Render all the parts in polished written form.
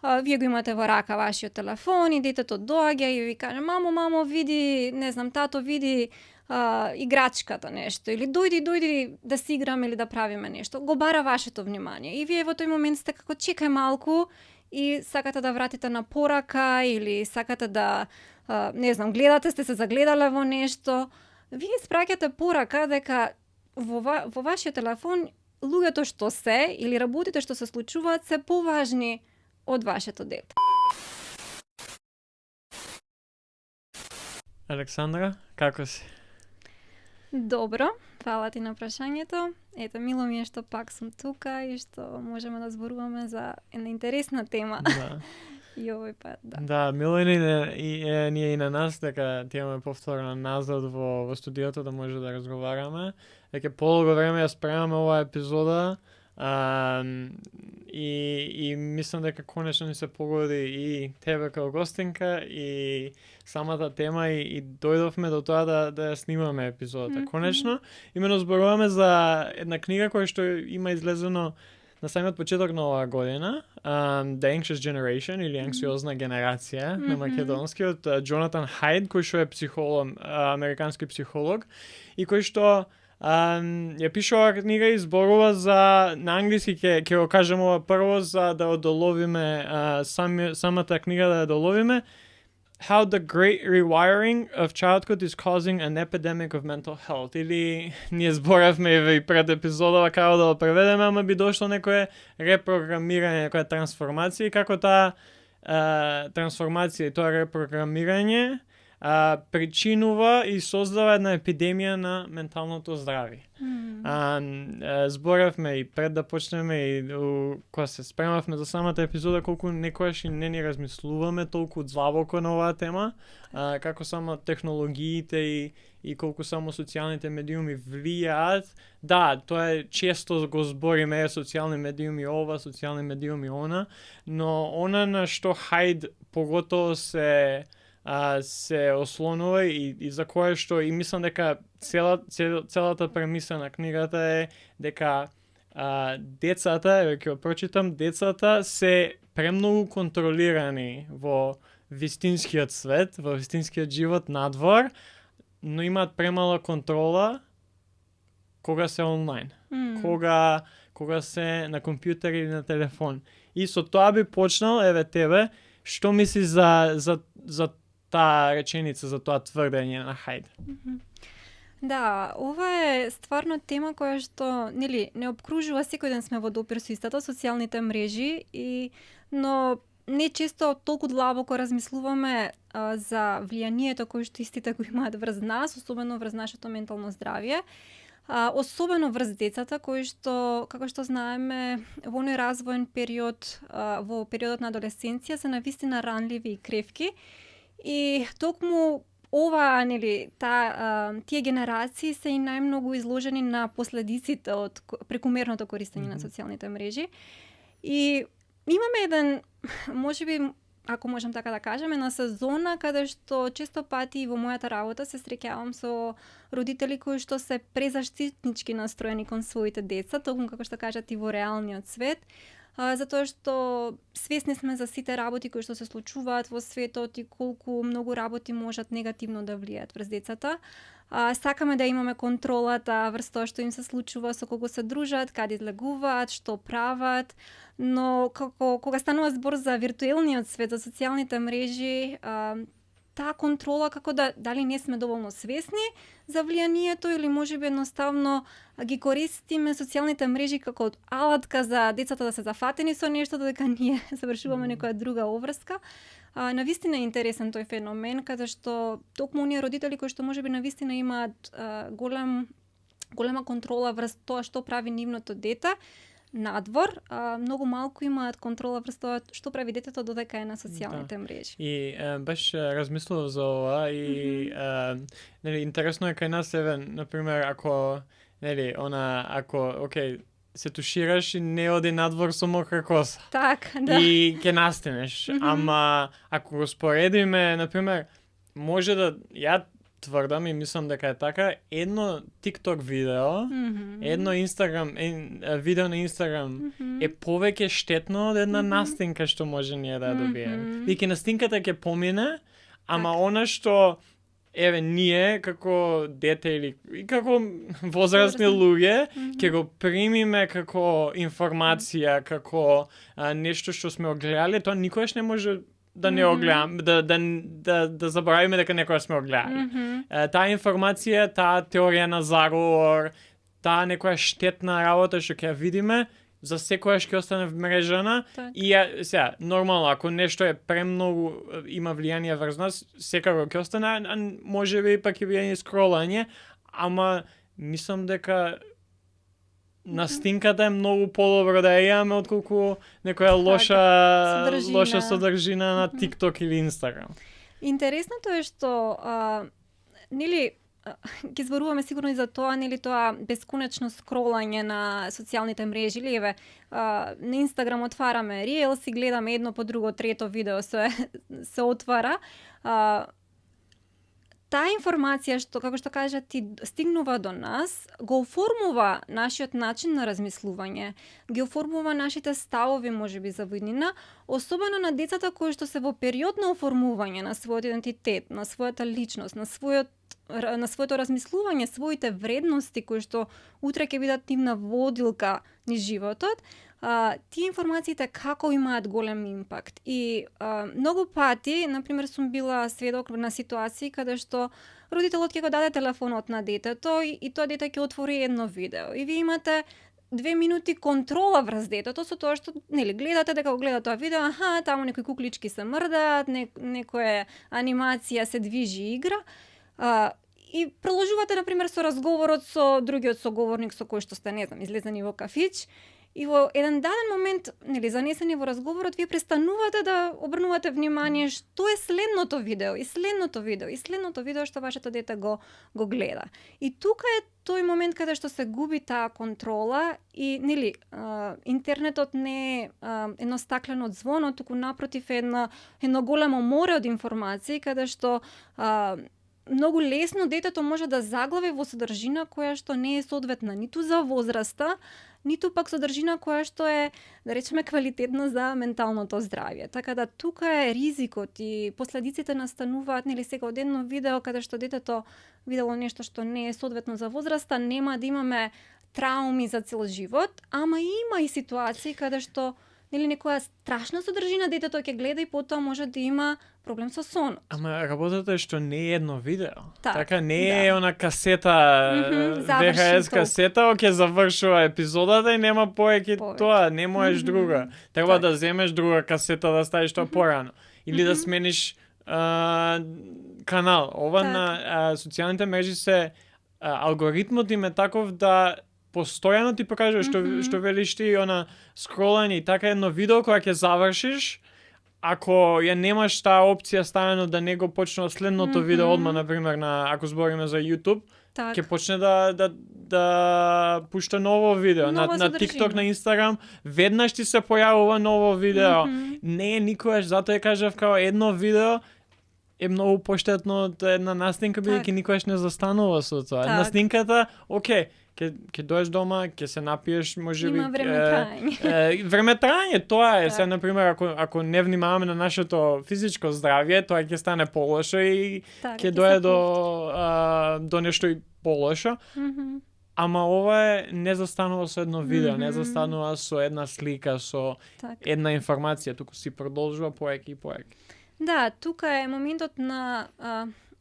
вие го имате во рака вашиот телефон и детето доаѓа и ви каже: мамо, види, не знам, тато, види играчката нешто, или дојди да си играме или да правиме нешто. Го бара вашето внимание. И вие во тој момент сте како чекај малку и сакате да вратите на порака или сакате да, не знам, гледате, сте се загледале во нешто. Вие испраќате порака дека во вашиот телефон луѓето што се или работите што се случуваат се поважни од вашето дете. Александра, како си? Добро, фала ти на прашањето. Ето, мило ми е што пак сум тука и што можеме да зборуваме за една интересна тема. Да. И овој пат, да. Да, мило е ние и на нас дека ти имаме повторно назад во студиото да може да разговараме. Дека подолго време ја спремаме оваа епизода и мислам дека конечно ни се погоди и тебе како гостинка и самата тема и дојдовме до тоа да ја снимаме епизодата. Конечно, имено зборуваме за една книга која што има излезено на самиот почеток на оваа година, The Anxious Generation или Анксиозна генерација на македонски од Джонатан Хајд, кој што е психолог, американски психолог и кој што ја пише оваа книга и зборува за, на англиски ќе го кажем ова прво за да одоловиме самата книга да ја доловиме, How the Great Rewiring of Childhood is Causing an Epidemic of Mental Health. Или ние зборавме и пред епизодова како да го преведеме, ама би дошло некое репрограмирање, некоја трансформација и како таа трансформација и тоа репрограмирање причинува и создава една епидемија на менталното здравје. Зборавме и пред да почнеме и кога се спремавме за самата епизода колку некојаш и не ни размислуваме толку длабоко на оваа тема, како само технологиите и колку само социјалните медиуми влијаат. Да, тоа е често го збориме социјални медиуми ова, социјални медиуми она, но она на што Хајд поготово се ослонува и за кое што и мислам дека целата премиса на книгата е дека децата, ќе го прочитам, децата се премногу контролирани во вистинскиот свет, во вистинскиот живот надвор, но имаат премала контрола кога се онлайн, кога се на компјутер или на телефон. И со тоа би почнал, еве тебе, што мислиш за таа реченица, за тоа тврдење на Хајд? Да, ова е стварно тема која што не обкружува, секој ден сме во допир со истата, социјалните мрежи, но не често толку длабоко размислуваме за влијанието кој што истите го имаат врз нас, особено врз нашето ментално здравје. Особено врз децата кои што, како што знаеме, во оној развоен период, во периодот на адолесценција се навистина ранливи и кревки. И токму ова, тие генерации се и најмногу изложени на последиците од прекумерното користење на социјалните мрежи. И имаме еден, можеби, ако можам така да кажем, една сезона каде што често пати во мојата работа се среќавам со родители кои што се презаштитнички настроени кон своите деца, токму како што кажат и во реалниот свет, затоа што свесни сме за сите работи кои што се случуваат во светот и колку многу работи можат негативно да влијаат врз децата. Сакаме да имаме контролата врз тоа што им се случува, со кого се дружат, каде излегуваат, што прават, но кога станува збор за виртуелниот свет, за социјалните мрежи, таа контрола како дали не сме доволно свесни за влијанието или можеби едноставно ги користиме социјалните мрежи како алатка за децата да се зафатени со нешто додека ние завршуваме некоја друга обврска. Навистина е интересен тој феномен каде што токму оние родители кои што можеби навистина имаат голема контрола врз тоа што прави нивното дете надвор, многу малку имаат контрола врз тоа што прави детето додека е на социјалните мрежи. И баш размислував за ова и интересно е кај нас, еве, например, ако се тушираш и не оди надвор со мокра коса. Така, да. И ќе настинеш. Ама ако го споредиме, например, може да тврдам и мислам дека е така, едно TikTok видео, едно Instagram видео на Instagram е повеќе штетно од една настинка што може ние да добиеме. Веќе настинката ќе помине, ама она што еве ние како дете или како возрастни луѓе ќе го примиме како информација, како нешто што сме огледале, тоа никогаш не може да не огледам, да забравиме дека некоја сме огледали. Таа информација, таа теорија на заговор, таа некоја штетна работа што ќе ја видиме, за секојаш ќе остане вмрежана и сега нормално ако нешто е премногу има влијание врз нас, секако ќе остане, а можеби пак и влијание скролање, ама мислам дека настинката е многу подобро да ја имаме отколку некоја лоша содржина на TikTok или Instagram. Интересното е што нели ќе зборуваме сигурно и за тоа, нели тоа бесконечно скролање на социјалните мрежи, или еве на Инстаграм отвараме Reels и гледаме едно по друго, трето видео се отвара. Таа информација што, како што кажа ти, стигнува до нас, го оформува нашиот начин на размислување, ги оформува нашите ставови можеби за виднина, особено на децата кои што се во период на оформување на својот идентитет, на својата личност, на своето размислување, своите вредности кои што утре ќе бидат нивна водилка низ животот. Тие информациите како имаат голем импакт и многу пати, например, сум била сведок на ситуации каде што родителот ќе го даде телефонот на детето и тоа дете ќе отвори едно видео и вие имате 2 минути контрола врз детето со тоа што нели гледате дека го гледа тоа видео, таму некои куклички се мрдаат, некоја анимација се движи и игра. И продолжувате например со разговорот со другиот соговорник со кој што сте, не знам, излезени во кафич. И во еден даден момент, нели, занесени во разговорот, вие престанувате да обрнувате внимание што е следното видео, и следното видео што вашето дете го гледа. И тука е тој момент каде што се губи таа контрола и, нели, интернетот не е едно стаклено звоно, туку напротив е едно големо море од информации, каде што многу лесно детето може да заглави во содржина која што не е соодветна ниту за возраста, ниту пак содржина која што е, да речеме, квалитетна за менталното здравје. Така да тука е ризикот и последиците настануваат, нели, сега од едно видео каде што детето видело нешто што не е соодветно за возраста, нема да имаме трауми за цел живот, ама има и ситуации каде што, нели, некоја страшна содржина детето ќе гледа и потоа може да има проблем со сонот. Ама работата е што не е едно видео. Така не да. е она касета, VHS касета, ќе завршува епизодата и нема повеќе тоа, не можеш друга. Треба да земеш друга касета да ставиш тоа порано. Или да смениш канал. Ова на социјалните мрежи се алгоритмот им е таков да постојано ти покажува што велиш ти, она скролање и така едно видео кога ќе завршиш, ако ја немаш таа опција ставено да не го почнува следното видео одма, например, ако збориме за YouTube, ќе почне да пушта ново видео. На TikTok, на Instagram, веднаш ти се појавува ново видео. Не е никогаш, затоа ја кажав као едно видео е многу поштетно од една настинка, бидејќи никогаш не застанува со тоа. Настинката, окей, ќе доеш дома, ќе се напиеш, можеби има време траење. Време траење, тоа е. Сега, например, ако не внимаваме на нашето физичко здравје, тоа ќе стане полошо и ќе дое до нешто и полошо. Ама ова не застанува со едно видео, не застанува со една слика, со една информација, туку си продолжува поеќе и поеќе. Да, тука е моментот на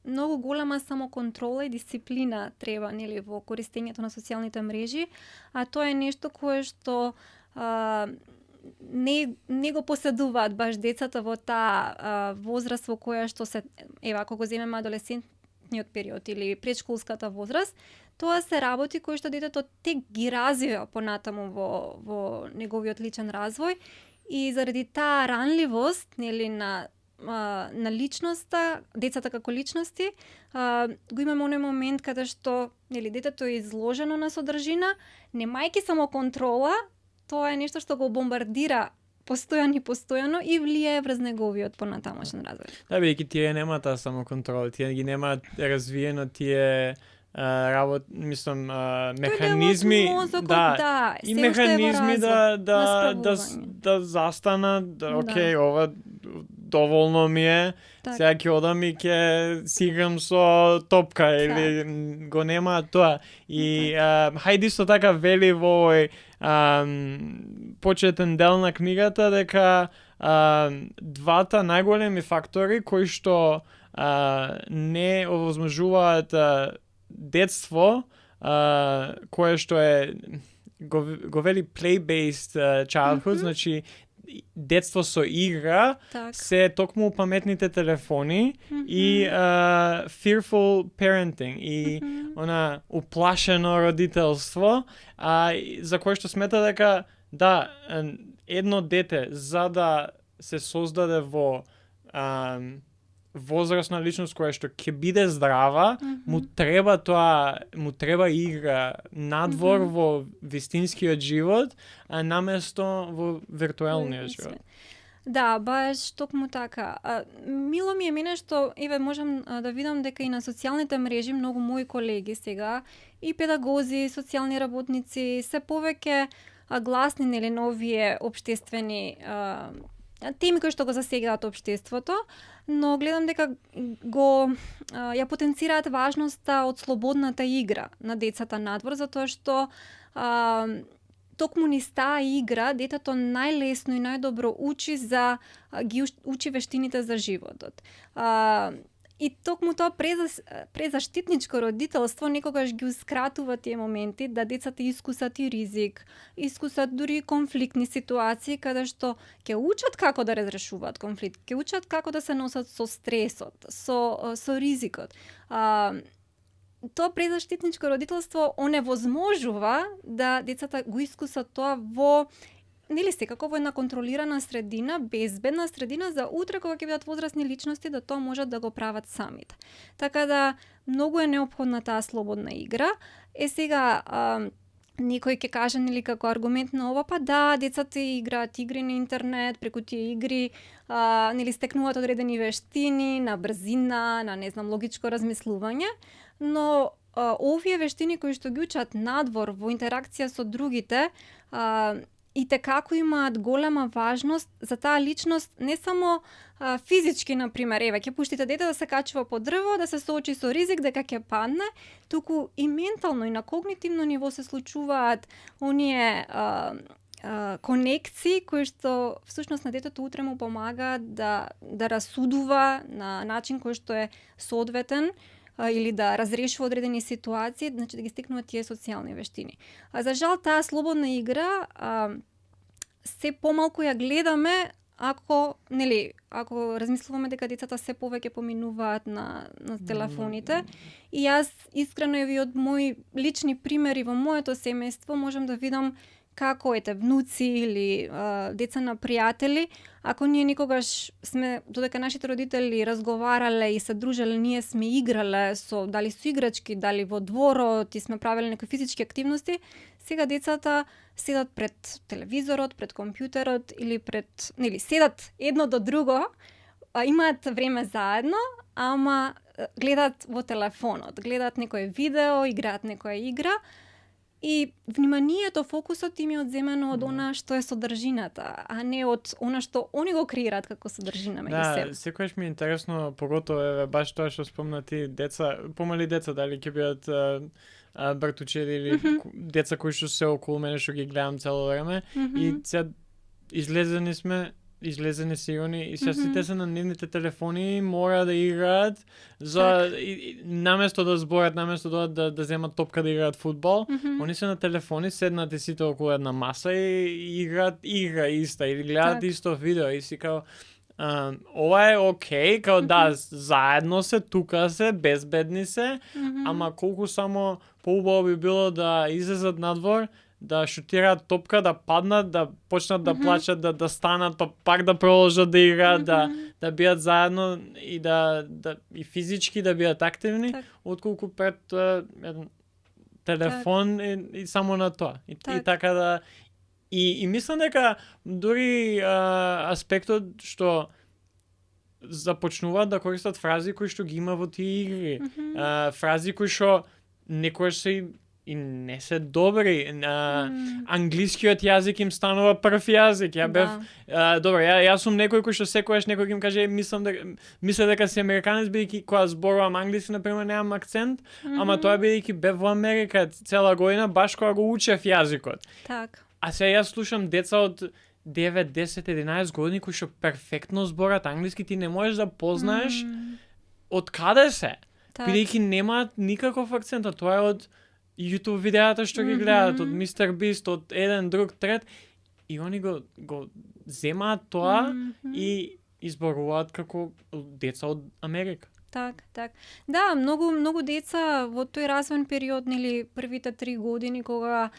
многу голема самоконтрола и дисциплина треба, нели, во користењето на социјалните мрежи, а тоа е нешто кое што не го поседуваат баш децата во таа возраст во која што се, ева, ако го земеме адолесцентниот период или предшколската возраст, тоа се работи кои што детето тек ги развива понатаму во неговиот личен развој и заради таа ранливост, нели, на личноста, децата како личности, го имаме оној момент каде што, нели, детето е изложено на содржина, немајки само контрола, тоа е нешто што го бомбардира постојано и влијае врз неговиот понатамошен развој. Да, бидејќи тие нема таа самоконтрола, тие ги нема развиено тие механизми, и механизми да застана, окей, ова доволно ми е, сега ќе одам и ќе си играм со топка или го нема тоа. И Хајди исто така вели во овој почетен дел на книгата дека двата најголеми фактори кои што не овозможуваат детство, кое што е го вели play-based childhood, значи детство со игра, се токму паметните телефони и fearful parenting и она уплашено родителство, за кое што смета дека едно дете за да се создаде во возрастна личност која што ќе биде здрава, му треба игра надвор во вистинскиот живот, а наместо во виртуелниот живот. Да, баш токму така. Мило ми е мене што можам да видам дека и на социјалните мрежи многу мои колеги сега и педагози, социјални работници се повеќе гласни на овие општествени теми кои што го засегаат општеството, но гледам дека ја потенцираат важноста од слободната игра на децата надвор, затоа што токму низ таа игра детето најлесно и најдобро учи вештините за животот. И токму тоа презаштитничко родителство некогаш гиускратува тие моменти да децата искусат и ризик, искусат дури конфликтни ситуации каде што ќе учат како да разрешуваат конфликт, ќе учат како да се носат со стресот, со ризикот. Тоа презаштитничко родителство оневозможува да децата го искусат тоа во секако во една контролирана средина, безбедна средина за утре кога ќе бидат возрастни личности да тоа можат да го прават самите. Така да многу е неопходна таа слободна игра. Сега некој ќе каже како аргумент на ова, децата играат игри на интернет, преку тие игри стекнуваат одредени вештини на брзина, на логичко размислување, но овие вештини кои што ги учат надвор во интеракција со другите и како имаат голема важност за таа личност, не само физички, например, ќе пуштите дете да се качува по дрво, да се соочи со ризик дека ќе падне, туку и ментално и на когнитивно ниво се случуваат оние конекции кои што всушност на детето утре му помагаат да расудува на начин кој што е соодветен или да разрешува одредени ситуации, значи да ги стекнува тие социјални вештини. За жал таа слободна игра се помалку ја гледаме ако размислуваме дека децата се повеќе поминуваат на телефоните. И јас искрено и од мои лични примери во моето семејство можам да видам како внуци или деца на пријатели, ако ние никогаш сме, додека нашите родители разговарале и се дружеле, ние сме играле дали со играчки, дали во дворот и сме правеле некои физички активности, сега децата седат пред телевизорот, пред компјутерот или седат едно до друго, имаат време заедно, ама гледаат во телефонот, гледаат некој видео, играат некоја игра, и вниманието, фокусот им е одземено од она што е содржината, а не од она што они го креираат како содржина меѓу себе. Да, секогаш ми е интересно, поготово баш тоа што спомна ти, помали деца, дали ќе бидат братучеди или деца кои што се околу мене што ги гледам цело време, и сега излезени сигурни и сите се на нивните телефони, мора да играат наместо да зборат, наместо да земат топка да играат фудбал, они се на телефони, седнати сите околу една маса и играат игра иста или гледаат исто видео и си као ова е окей, као заедно се, тука се, безбедни се, ама колку само поубаво би било да излезат надвор, да шутираат топка, да паднат, да почнат да плачат, да станат, па пак да продолжат да играат, да бидат заедно и и физички да бидат активни, отколку пред еден телефон и само на тоа. И така И мислам дека дури аспектот што започнуваат да користат фрази кои што ги има во тие игри. Фрази кои што некојаш се и не се добри. Англискиот јазик им станува прв јазик. Ја бев добро, јас сум некој кој што секогаш некој им каже мисля дека си американец бидејќи кога зборувам англиски на пример немам акцент, ама тоа бидејќи бев во Америка цела година баш кога го учев јазикот. Так. А сега јас слушам деца од 9, 10, 11 години кои што перфектно зборат англиски, ти не можеш да познаеш од каде се. Бидејќи немаат никаков акцент, а тоа е од YouTube видеата што ги гледаат, од Мистер Бист, од еден, друг, трет, и они го земаат тоа и изборуваат како деца од Америка. Так. Да, многу деца во тој развоен период, нели, првите 3 години кога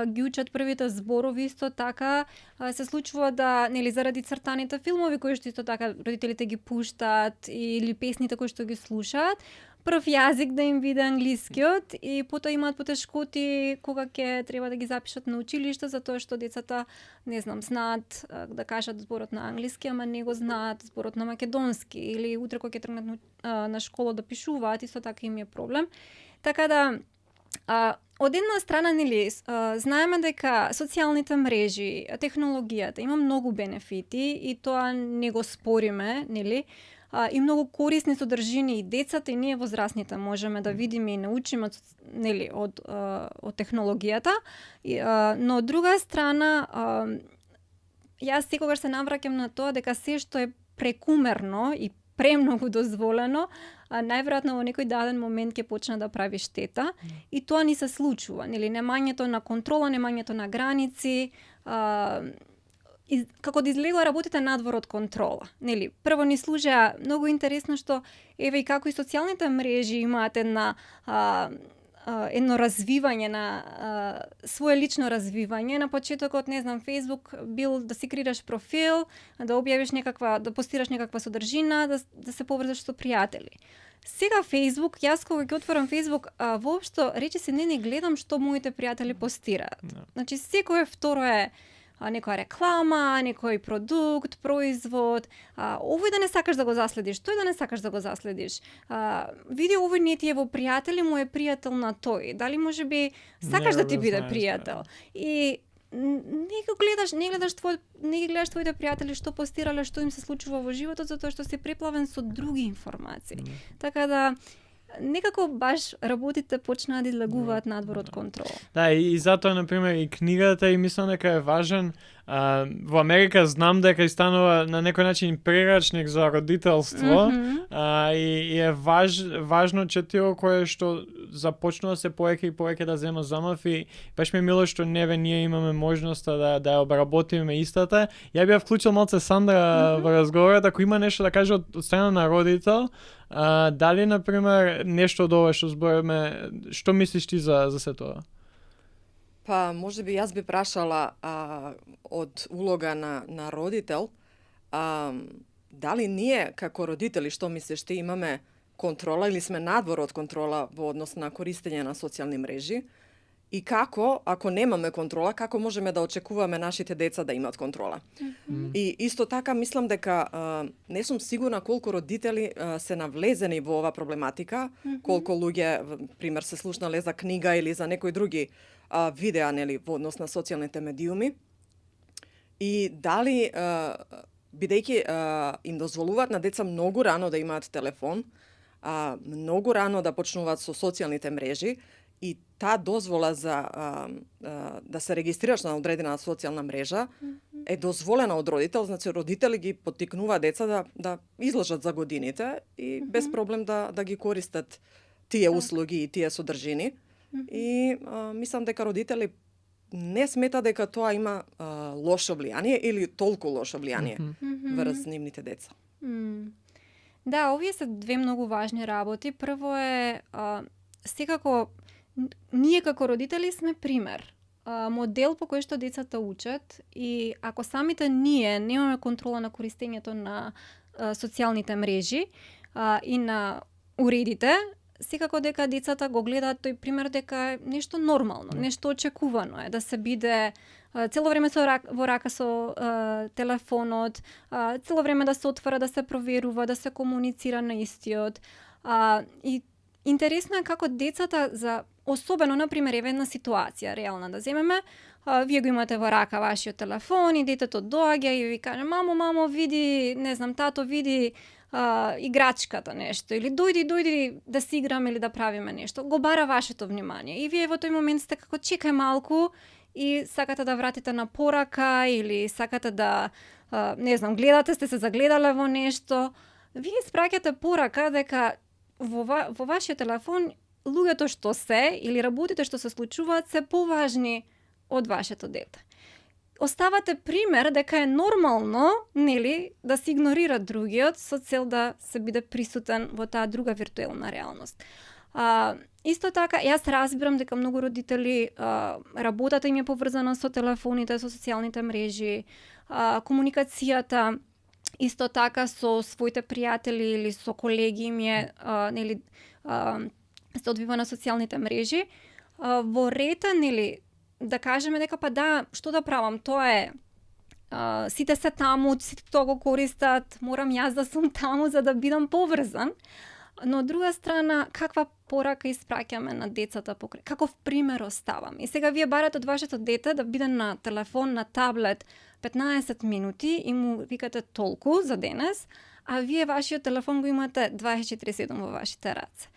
ги учат првите зборови, исто така се случува да, нели, заради цртаните филмови кои што исто така родителите ги пуштаат или песните кои што ги слушаат, прв јазик да им биде англискиот и потоа имаат потешкоти кога ќе треба да ги запишат на училиште затоа што децата, не знам, знаат да кажат зборот на англиски, ама не го знаат зборот на македонски, или утре кога ќе тргнат на школа да пишуваат, исто така им е проблем. Така да од една страна, нели, знаеме дека социјалните мрежи, технологијата има многу бенефити и тоа не го спориме, нели? И многу корисни содржини и децата и ние возрастните можеме да видиме и научиме, нели, од технологијата. Но од друга страна, јас секогаш се навраќам на тоа дека се што е прекумерно и премногу дозволено, најверојатно во некој даден момент ќе почне да прави штета и тоа ни се случува, нели, немањето на контрола, немањето на граници, како да излегува работите надвор од контрола. Нели, прво ни служа многу интересно што еве и како и социјалните мрежи имаат едно развивање на свое лично развивање. На почетокот, не знам, Facebook бил да си креираш профил, да објавиш да постираш некаква содржина, да се поврзаш со пријатели. Сега Facebook, јас кога ги отворам Facebook, воопшто речиси не гледам што моите пријатели постираат. Значи секое второ е некоја реклама, некој продукт, производ, овој да не сакаш да го заследиш, тој да не сакаш да го заследиш. Види овој не ти е во пријатели, му е пријател на тој. Дали може би сакаш да ти биде пријател? И не ги гледаш твоите пријатели што постирале, што им се случува во животот, затоа што си преплавен со други информации. Така да некако баш работите почнаа да излегуваат надвор од контрола. Да, и затоа, например, и книгата и мислам дека е важен. Во Америка знам дека и станува на некој начин прерачник за родителство, и е важно четиво кое што започнува се повеќе и повеќе да зема замав и баш ми е мило што ние имаме можноста да ја обработиме истата. Ја би ја вклучил малце Сандра во разговорот, ако има нешто да каже од страна на родител, дали, например, нешто од ова што збориме, што мислиш ти за се тоа? Па, може би јас би прашала од улога на родител, дали ние како родители, што мислиш ти, имаме контрола или сме надвор од контрола во однос на користење на социјални мрежи? И како, ако немаме контрола, како можеме да очекуваме нашите деца да имаат контрола? И исто така мислам дека не сум сигурна колку родители се навлезени во ова проблематика, колку луѓе, пример, се слушнале за книга или за некои други видеа, нели, во однос на социјалните медиуми. И дали, бидејќи им дозволуваат на деца многу рано да имаат телефон, многу рано да почнуваат со социјалните мрежи, и таа дозвола за да се регистрираш на одредена социјална мрежа е дозволена од родител, значи родители ги поттикнува деца да изложат за годините и без проблем да ги користат тие услуги и тие содржини. И мислам дека родители не смета дека тоа има лошо влијание или толку лошо влијание врз нивните деца. Да, овие се две многу важни работи. Прво е секако ние како родители сме пример, модел по кој што децата учат, и ако самите ние немаме контрола на користењето на социјалните мрежи и на уредите, секако дека децата го гледаат тој пример дека е нешто нормално, нешто очекувано е да се биде цело време во рака со телефонот, цело време да се отвора, да се проверува, да се комуницира на истиот. И интересно е како децата особено, например, еве една ситуација реална да земеме, вие го имате во рака вашиот телефон и детето доаѓа и ви каже: мамо, види, не знам, тато, види играчката нешто, или дојди да си играме или да правиме нешто. Го бара вашето внимание. И вие во тој момент сте како: чекај малку, и сакате да вратите на порака, или сакате да, не знам, гледате, сте се загледале во нешто. Вие испраќате порака дека во вашиот телефон луѓето што се или работите што се случуваат се поважни од вашето дете. Оставате пример дека е нормално, нели, да се игнорира другиот со цел да се биде присутен во таа друга виртуелна реалност. Исто така, јас разбирам дека многу родители работата им е поврзана со телефоните, со социјалните мрежи, комуникацијата исто така со своите пријатели или со колеги им е нели се одвива на социјалните мрежи. Во рета, нели, да кажеме дека па да, што да правам, тоа е сите се таму, сите тоа го користат, морам јас да сум таму за да бидам поврзан. Но од друга страна, каква порака испраќаме на децата покрај, каков пример оставам. И сега вие барате од вашето дете да биде на телефон, на таблет 15 минути и му викате толку за денес, а вие вашиот телефон го имате 24/7 во вашите раце.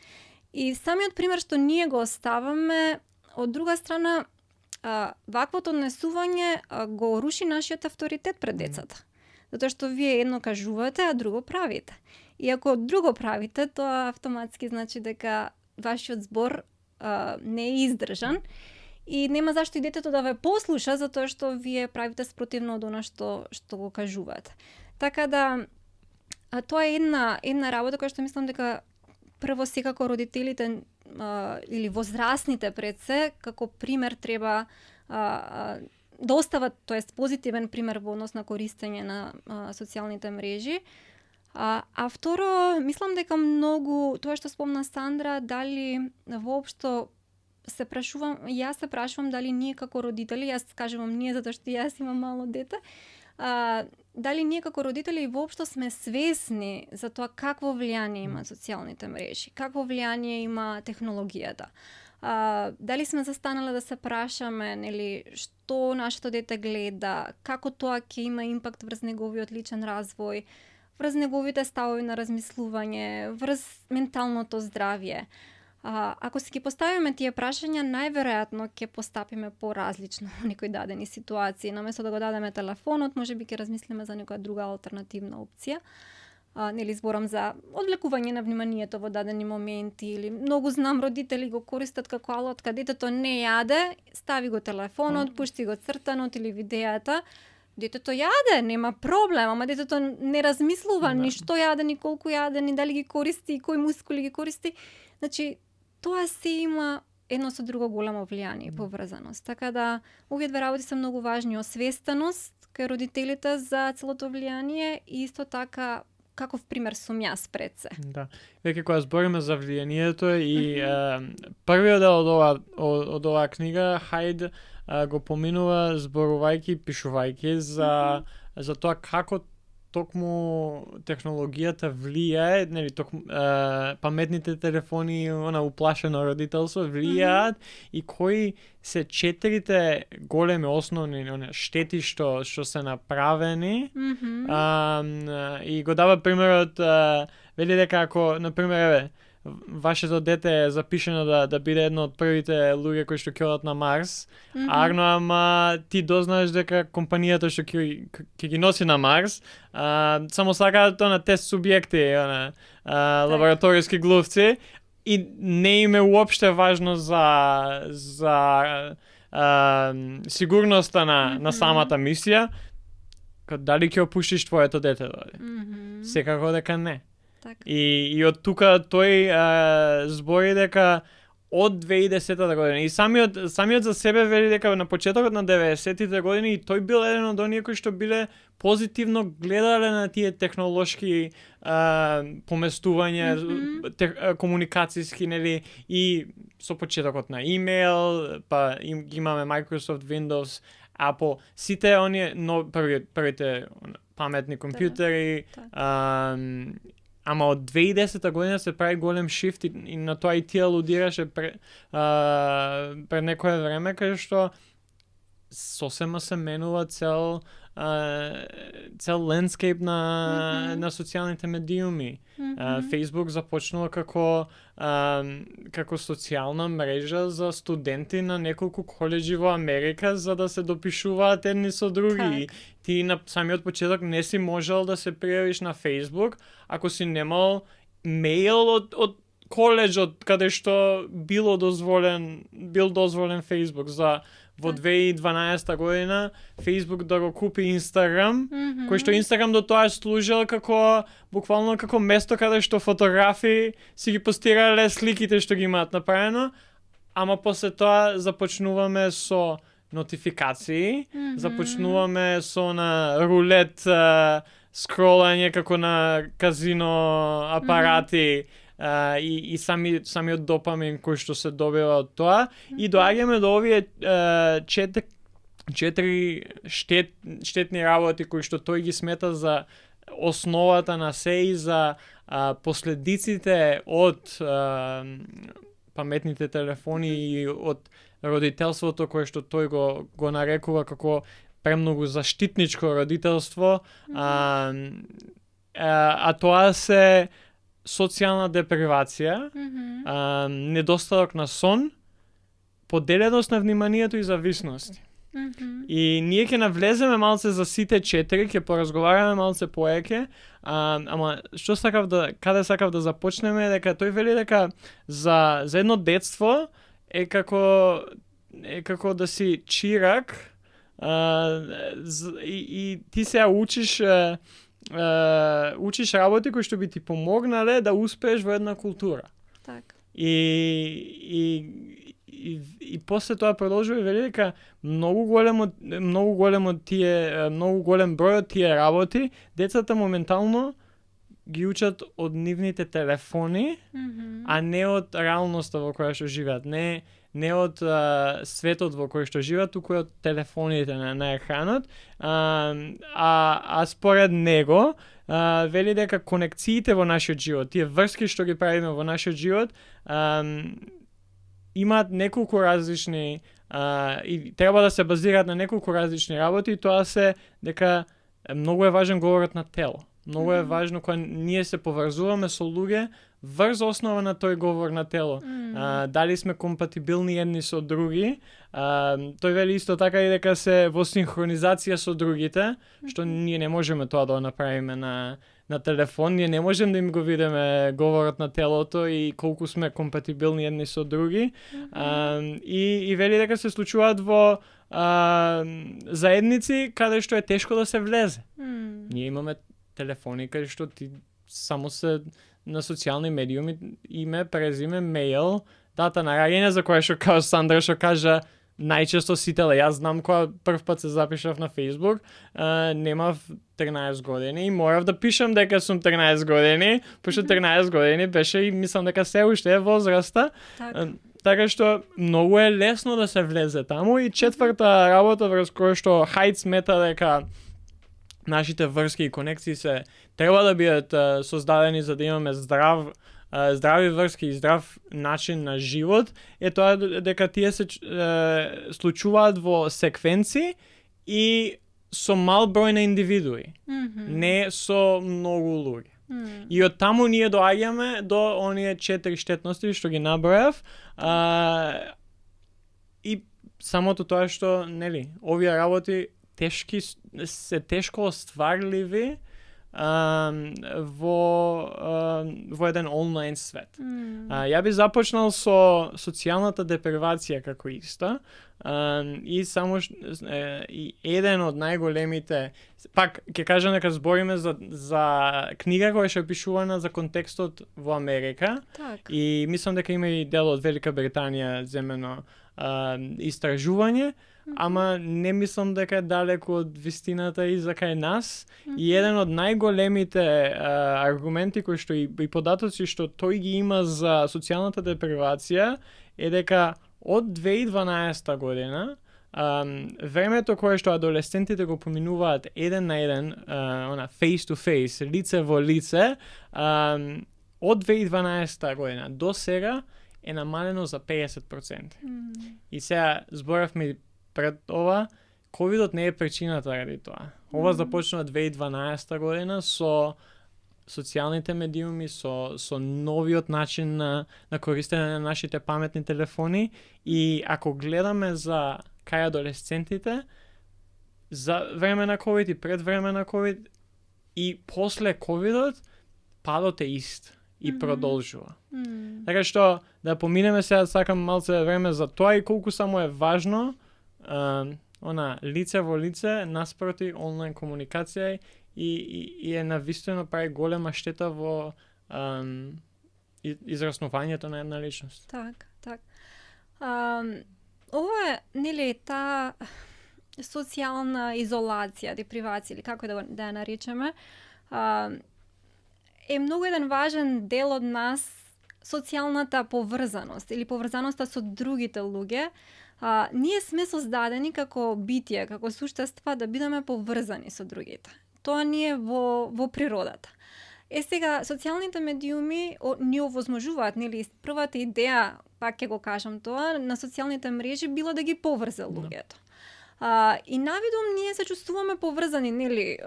И самиот пример што ние го оставаме, од друга страна, ваквото однесување го руши нашиот авторитет пред децата. Затоа што вие едно кажувате, а друго правите. И ако друго правите, тоа автоматски значи дека вашиот збор не е издржан и нема зашто и детето да ве послуша, затоа што вие правите спротивно од она што го кажувате. Така да, тоа е една работа која што мислам дека прво секако родителите или возрастните пред се, како пример треба да остават, тоест позитивен пример во однос на користење на социјалните мрежи. А второ, мислам дека многу, тоа што спомна Сандра, дали воопшто јас се прашувам дали ние како родители, јас кажувам ние затоа што јас имам мало дете, дали ние како родители воопшто сме свесни за тоа какво влијание има социјалните мрежи, какво влијание има технологијата. Дали сме застанале да се прашаме, нели, што нашето дете гледа, како тоа ќе има импакт врз неговиот личен развој, врз неговите ставови на размислување, врз менталното здравје. Ако си ги поставиме тие прашања, најверојатно ќе постапиме поразлично во некои дадени ситуации. Наместо да го дадеме телефонот, можеби ќе размислиме за некоја друга алтернативна опција. Нели, зборам за одвлекување на вниманието во дадени моменти, или многу знам родители го користат како алатка, детето не јаде, стави го телефонот, пушти го цртанот или видеата, детето јаде, нема проблем, ама детето не размислува ни што јаде, ни колку јаде, ни дали ги користи, кои мускули ги користи. Значи, тоа се има едно со друго големо влијание и поврзаност. Така да, овие две работи се многу важни, освестеност кај родителите за целото влијание и исто така каков пример сум јас пред се. Да. Веќе кога збориме за влијанието и првиот дел од оваа книга, Хајд го поминува зборувајќи и пишувајќи за тоа како токму технологијата влијае, нели, паметните телефони и она уплашено родителство влијаат и кои се 4 големи основни штети што се направени. И го дава примерот, вели дека ако, например, вашето дете е запишено да биде едно од првите луѓе кои што ќе одат на Марс, арно, ама ти дознаеш дека компанијата што ќе ги носи на Марс, само сакаат на тест субјекти, лабораториски глувци, и не им е уопште важно за сигурноста на самата мисија, дали ќе опуштиш твоето дете дојде. Секако дека не. Така. И од тука тој збори дека од 2010 година и самиот за себе вели дека на почетокот на 90-тите години и тој бил еден од оние кои што биле позитивно гледале на тие технолошки поместувања, комуникацијски, нели, и со почетокот на имейл, па имаме Microsoft Windows, Apple, сите оние првите паметни компјутери, ама од 2010 година се прави голем шифт и на тоа и ти алудираше пред некое време, кај што сосема се менува цел лендскейп на социјалните медиуми. Facebook започнува како социјална мрежа за студенти на неколку коледжи во Америка за да се допишуваат едни со други. Ти на самиот почеток не си можел да се пријавиш на Facebook ако си немал мејл од коледжот каде што бил дозволен Facebook за во 2012 година Facebook да го купи Instagram, кој што Instagram до тоа служел буквално како место каде што фотографи си ги постирале сликите што ги имаат направено, ама после тоа започнуваме со нотификации, започнуваме со на рулет скролање како на казино апарати, и самиот допамин кој што се добива од тоа и доаѓаме до овие 4 штетни работи кои што тој ги смета за основата на се и за последиците од паметните телефони и од родителството кое што тој го нарекува како премногу заштитничко родителство, а тоа се социјална депривација, недостаток на сон, поделеност на вниманието и зависности. И ние ќе навлеземе малце за сите 4, ќе поразговараме малце поеќе, ама каде сакав да започнеме дека тој вели дека за едно детство е како да си чирак и ти се учиш работи кои што би ти помогнале да успееш во една култура. Так. И после тоа продолжува и вели дека многу голем број од тие работи децата моментално ги учат од нивните телефони, а не од реалноста во која што живеат. Не од светот во кој што живеат, туку од телефоните на екранот. А според него, вели дека конекциите во нашиот живот, тие врски што ги правиме во нашиот живот, имаат неколку различни и треба да се базираат на неколку различни работи, и тоа се дека многу е важен говорот на тело. Многу е важно кога ние се поврзуваме со луѓе врз основа на тој говор на тело. Дали сме компатибилни едни со други. Тој вели исто така и дека се во синхронизација со другите, што ние не можеме тоа да направиме на телефон. Ние не можеме да им го видиме говорот на телото и колку сме компатибилни едни со други. И вели дека се случуваат во заедници каде што е тешко да се влезе. Ние имаме телефони каде што ти само се на социјални медиуми, име, презиме, мејл, дата на раѓање, за која што као Сандра што кажа најчесто сителе. Јас знам кога прв пат се запишав на Facebook, немав 13 години и морав да пишам дека сум 13 години, пошто 13 години беше и мислам дека се уште е возраста. Така што многу е лесно да се влезе таму. И четврта работа врз која што Хајд смета дека нашите врски и конекции се треба да бидат создадени за да имаме здрави врски и здрав начин на живот, е тоа дека тие се случуваат во секвенци и со мал број на индивидуи, не со многу луѓе. И од таму ние доаѓаме до оние 4 штетности што ги набројав, и самото тоа што, нели, овие работи се тешко остварливи во еден онлайн свет. Ја би започнал со социјалната депривација како иста, и само и еден од најголемите, пак ќе кажам дека збориме за книга која што е пишувана за контекстот во Америка, и мислам дека има и дел од Велика Британија земено истражување, ама не мислам дека е далеку од вистината и за кај нас. И еден од најголемите аргументи кои што и податоци што тој ги има за социјалната депривација е дека од 2012 година времето кое што адолесцентите го поминуваат еден на еден, face to face, лице во лице, од 2012 година до сега е намалено за 50%. И сега зборавме пред ова, ковидот не е причината ради тоа. Ова започна 2012 година со социјалните медиуми, со новиот начин на користење на нашите паметни телефони, и ако гледаме за кај адолесцентите, за време на ковид и пред време на ковид и после ковидот, падот е ист и продолжува. Така што да поминеме сега, сакам малце време за тоа и колку само е важно лице во лице наспроти онлайн комуникација и е навистина прави голема штета во израснувањето на една личност. Так. Ова е, нели, таа социјална изолација, депривација, или како да ја наречеме, е многу еден важен дел од нас, социјалната поврзаност или поврзаноста со другите луѓе. Ние сме создадени како битие, како суштества да бидеме поврзани со другите. Тоа ни е во природата. Сега, социјалните медиуми ни овозможуваат, нели, првата идеја, пак ќе го кажам тоа, на социјалните мрежи било да ги поврзе луѓето. И навидом ние се чувствуваме поврзани, нели,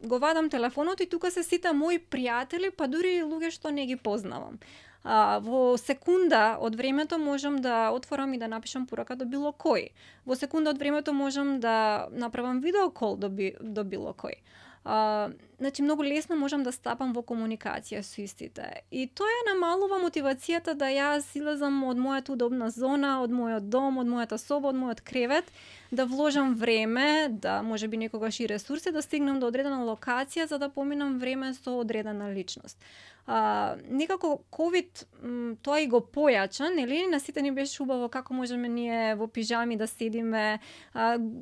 го вадам телефонот и тука се сите мои пријатели, па дури и луѓе што не ги познавам. Во секунда од времето можам да отворам и да напишам порака до било кој. Во секунда од времето можам да направам видеокол до било кој. Значи, многу лесно можам да стапам во комуникација со истите. И тоа ја намалува мотивацијата да јас излезам од мојата удобна зона, од мојот дом, од мојата соба, од мојот кревет, да вложам време, да можеби некогаш и ресурси, да стигнам до одредена локација за да поминам време со одредена личност. Некако ковид тоа и го појача, нели? На сите ни беше убаво како можеме ние во пижами да седиме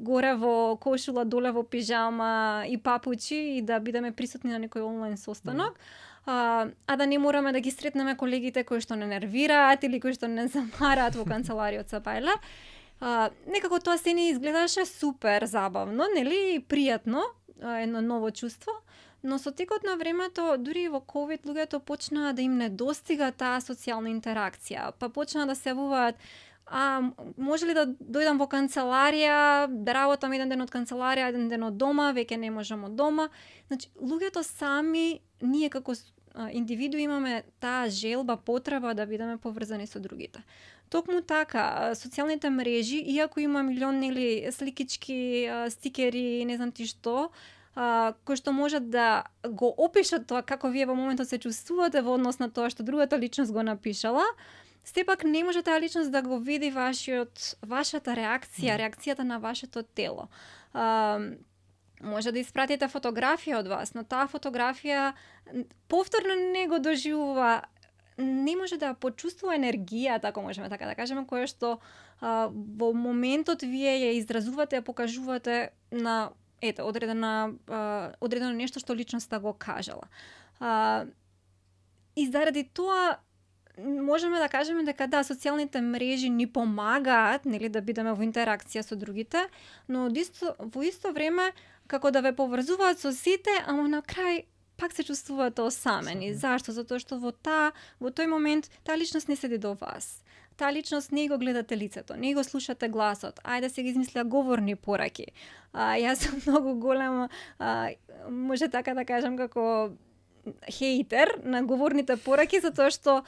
горе во кошула, доле во пижама и папучи и да бидеме присутни на некој онлайн состанок. А да не мораме да ги сретнеме колегите кои што не нервираат или кои што не замараат во канцелариот Сапајле. Некако тоа се ни изгледаше супер забавно, нели? Пријатно, едно ново чувство. Но со текот на времето, дури и во ковид, луѓето почнаа да им недостига таа социјална интеракција. Па почнаа да се јавуваат, може ли да дојдам во канцеларија, да работам еден ден од канцеларија, еден ден од дома, веќе не можам од дома. Значи, луѓето сами, ние како индивидуи имаме таа желба, потреба да бидеме поврзани со другите. Токму така, социјалните мрежи, иако има милион, нели, сликички, стикери, не знам ти што, кои што можат да го опишат тоа како вие во моментот се чувствувате во однос на тоа што другата личност го напишала, сепак не може таа личност да го види вашата реакција, реакцијата на вашето тело. Може да испратите фотографија од вас, но таа фотографија повторно не го доживува, не може да почувствува енергијата, ако можеме така да кажеме, која што во моментот вие ја изразувате, ја покажувате на одредено нешто што личноста го кажала. И заради тоа можеме да кажеме дека да, социјалните мрежи ни помагаат, нели, да бидеме во интеракција со другите, но во исто време како да ве поврзуваат со сите, ама на крај пак се чувствувате осамени. Зашто? Затоа што во тој момент таа личност не седи до вас. Таа личност не го гледате лицето, не го слушате гласот. Ајде се ги измисля говорни пораки. Јас сум многу голем, може така да кажам, како хейтер на говорните пораки, затоа што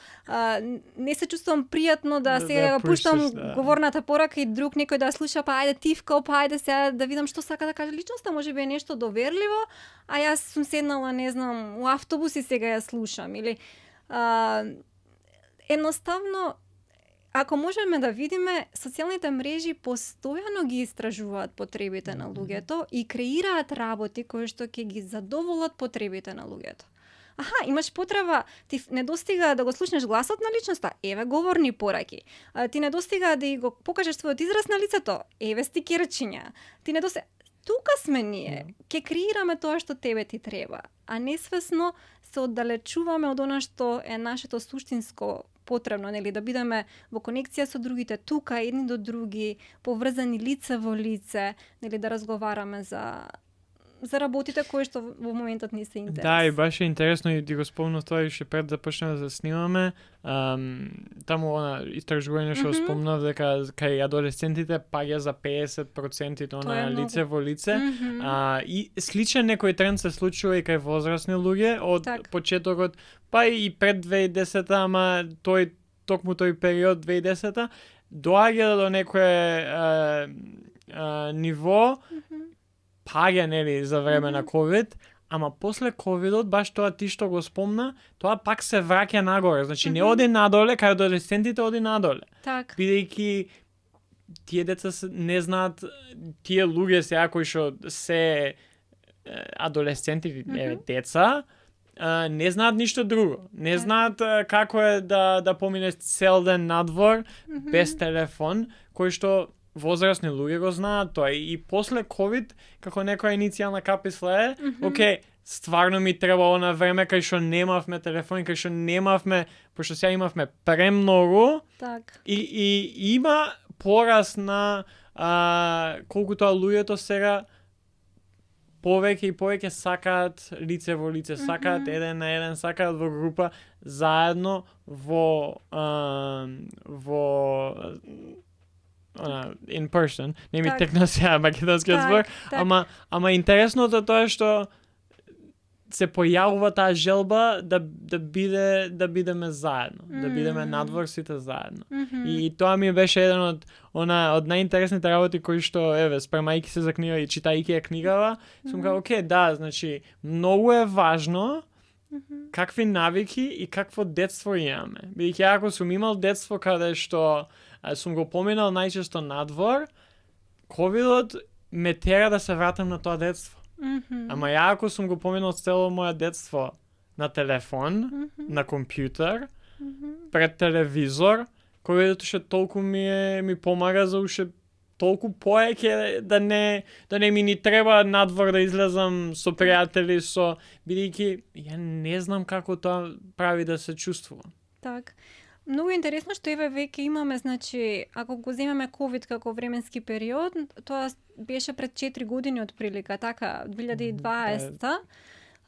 не се чувствувам пријатно да сега пуштам говорната порака и друг некој да слуша, па ајде тивка, па ајде сега да видам што сака да каже личноста, можеби е нешто доверливо, а јас сум седнала, не знам, у автобус и сега ја слушам. Или едноставно, ако можеме да видиме, социјалните мрежи постојано ги истражуваат потребите на луѓето и креираат работи кои што ќе ги задоволат потребите на луѓето. Имаш потреба, ти недостига да го слушнеш гласот на личноста, еве говорни пораки. Ти недостига да го покажеш својот израз на лицето, еве стикерчиња. Ти недостига. Тука сме ние, ќе креираме тоа што тебе ти треба, а несвесно се оддалечуваме од она што е нашето суштинско потребно, нели, да бидеме во конекција со другите, тука едни до други, поврзани лице во лице, нели, да разговараме за работите кои што во моментот не се интерес. Да, и баш е интересно и ти го спомнав тоа уште пред да почнеме да снимаме. Таму она истражување што спомнав дека кај адолесцентите паѓа за 50% на лице во лице. И сличен некој тренд се случува и кај возрастни луѓе од почетокот, па и пред 2010-та, ама токму тој период 2010-та доаѓа до некое ниво, паѓа, нели, за време на COVID, ама после COVID-от, баш тоа ти што го спомна, тоа пак се враќа нагоре. Значи, не оди надоле, кај адолесцентите оди надоле. Так. Бидејќи тие деца не знаат, тие луѓе сега кои што се адолесценти, деца, не знаат ништо друго. Не знаат како е да помине цел ден надвор без телефон, кој што возрастни луѓе го знаат тоа. И после COVID, како некоја иницијална каписла е, окей, стварно ми треба она време кај што немавме телефони, кај што немавме, пошто сега имавме премногу, так. И има порас на колку тоа луѓето сега повеќе и повеќе сакаат лице во лице, сакаат еден на еден, сакаат во група, заедно во in person, не ми текна сега македонскиот збор, ама интересното тоа што се појавува таа желба да бидеме заедно, да бидеме надвор сите заедно. И тоа ми беше еден од најинтересните работи кои што спремајќи се за книга и читајќи ја книгава, сум кажал, окей, да, значи многу е важно какви навики и какво детство имаме. Бидејќи ако сум имал детство каде што сум го поминал најчесто надвор, ковидот ме тера да се вратам на тоа детство. Ама ја ако сум го поминал цело моје детство на телефон, на компјутер, пред телевизор, ковидот уште толку ми помага за уште толку поеќе да не ми ни треба надвор да излезам со пријатели, бидејќи ја не знам како тоа прави да се чувствувам. Так. Многу интересно што веќе имаме, значи, ако го земеме COVID како временски период, тоа беше пред 4 години од прилика, така, 2020,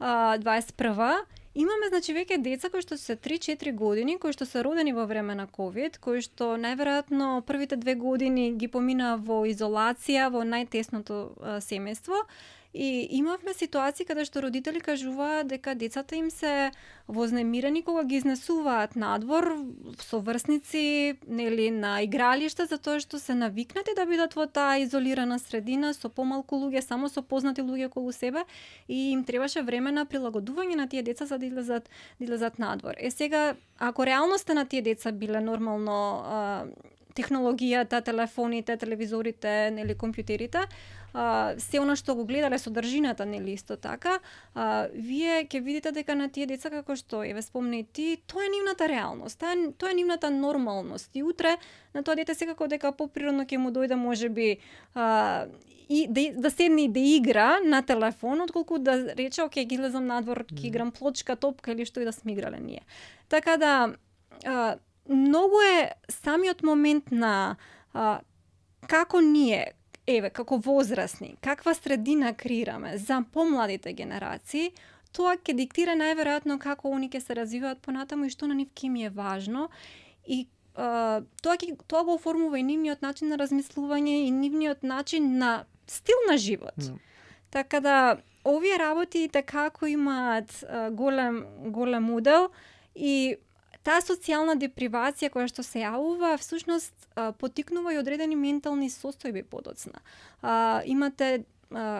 21. Имаме, значи, веќе деца кои што се 3-4 години, кои што се родени во време на COVID, кои што најверојатно првите 2 години ги помина во изолација, во најтесното семејство. И имавме ситуации каде што родители кажуваат дека децата им се вознемирени кога ги изнесуваат надвор со врсници, нели, на игралишта, затоа што се навикнати да бидат во таа изолирана средина со помалку луѓе, само со познати луѓе околу себе, и им требаше време на прилагодување на тие деца за да излезат надвор. Сега, ако реалноста на тие деца биле нормално технологијата, телефоните, телевизорите, нели, компјутерите, се она што го гледале, содржината, нели, исто така, вие ќе видите дека на тие деца, како што спомна и ти, тоа е нивната реалност, тоа е нивната нормалност. И утре на тоа дете секако дека поприродно ќе му дојде можеби и да седне и да игра на телефон, отколку да рече, окей, ги излезам надвор, ќе играм плочка, топка или што и да сме играле ние. Така да, многу е самиот момент на како ние, како возрастни, каква средина креираме за помладите генерации, тоа ќе диктира најверојатно како они ќе се развиваат понатаму и што на нив ќе им е важно. И тоа го оформува и нивниот начин на размислување и нивниот начин на стил на живот. Така да, овие работи како имаат голем удел и таа социјална депривација која што се јавува, всушност потикнува и одредени ментални состојби подоцна. Имате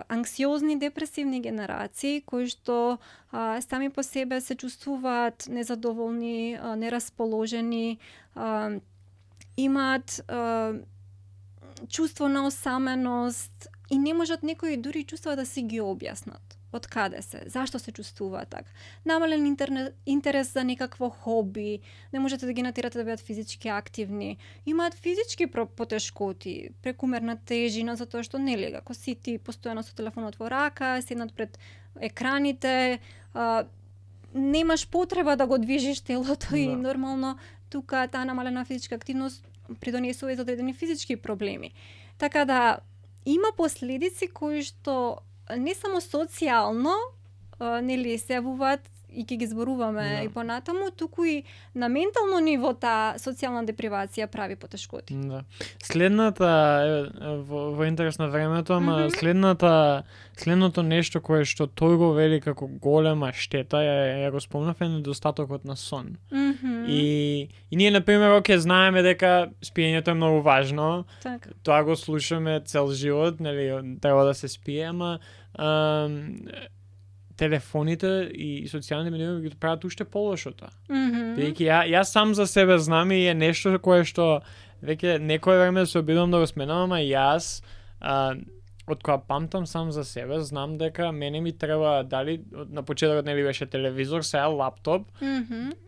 анксиозни, депресивни генерации кои што сами по себе се чувствуваат незадоволни, нерасположени, имаат чувство на осаменост и не можат некои дури чувства да си ги објаснат. Од каде се, зашто се чувствува така. Намален интерес за некакво хоби, не можете да ги натерате да бидат физички активни. Имаат физички потешкоти, прекумерна тежина, затоа што нели, ако си ти постојано со телефонот во рака, седнат пред екраните, немаш потреба да го движиш телото и нормално тука таа намалена физичка активност придонесува и за одредени физички проблеми. Така да има последици кои што не само социјално нели се явуваат и ќе ги зборуваме и понатаму, туку и на ментално ниво таа социјална депривација прави потешкоти. Да. Следната во интерес на времето, ама следното нешто кое што тој го вели како голема штета ја го спомнав е недостатокот на сон. И ние на пример знаеме дека спиењето е многу важно. Така. Тоа го слушаме цел живот, нели, треба да се спие, ама телефоните и социјалните медии ги прават уште полошо тоа. Бидејќи јас сам за себе знам и е нешто кое што веќе некое време се обидувам да го сменам, ама јас од кога памтам сам за себе, знам дека мене ми треба дали на почетокот нели беше телевизор, сега лаптоп,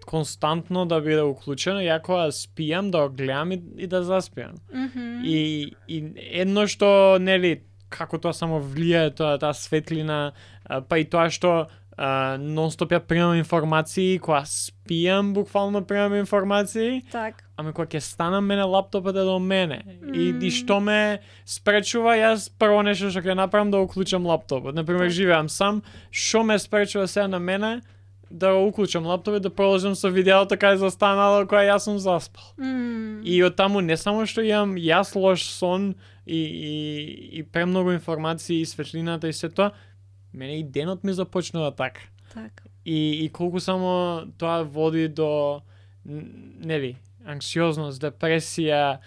константно да биде уклучено, ја кога спијам да го гледам и да заспиам. И едно што нели како тоа само влијае таа светлина, па и тоа што нон-стоп ја примам информации, кога спијам буквално примам информации. Так. Ами кога ќе станам, мене лаптопот е до мене. И што ме спречува, јас прво нешто што ќе направам да уклучам лаптопот. Например, живеам сам, што ме спречува сега на мене да го уклучам лаптопот и да продолжам со видеото кај застанало кога јас сум заспал. И од таму не само што имам јас лош сон и премногу информации и светлината и се тоа, мене и денот ми започнува така. И колку само тоа води до нели анксиозност, депресија,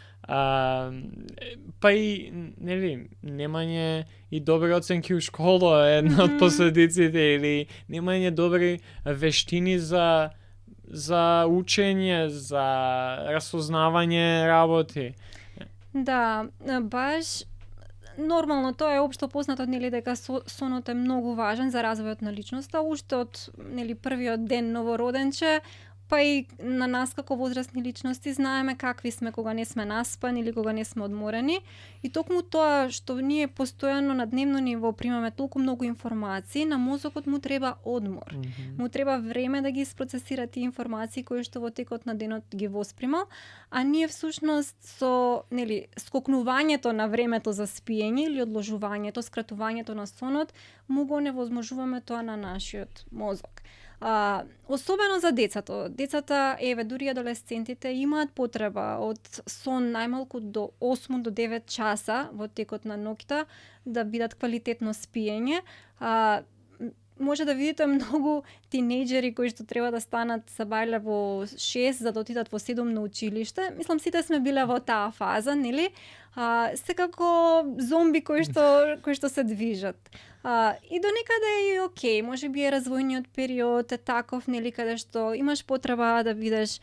па и нели немање и добри оценки у школа е една од последиците, или немање добри вештини за учење, за распознавање работи. Да, баш нормално тоа е општо познато нели дека сонот е многу важен за развојот на личноста, уште од нели првиот ден новороденче, па и на нас како возрастни личности знаеме какви сме кога не сме наспани или кога не сме одморени. И токму тоа што ние постојано на дневно ниво примаме толку многу информации, на мозокот му треба одмор. Му треба време да ги процесира тие информации кои што во текот на денот ги воспримал, а ние всушност со нели скокнувањето на времето за спиење или одложувањето, скратувањето на сонот, му го невозможуваме тоа на нашиот мозок. Особено за децата. Децата, дури адолесцентите имаат потреба од сон најмалку до 8 до 9 часа во текот на ноќта да бидат квалитетно спиење. Може да видите многу тинејџери кои што треба да станат са бајле во 6 за да отидат во 7 на училиште. Мислам сите сме биле во таа фаза, нели? Секако зомби кои што се движат. И до некаде е окей, може би е развојниот период е таков, нели, каде што имаш потреба да бидеш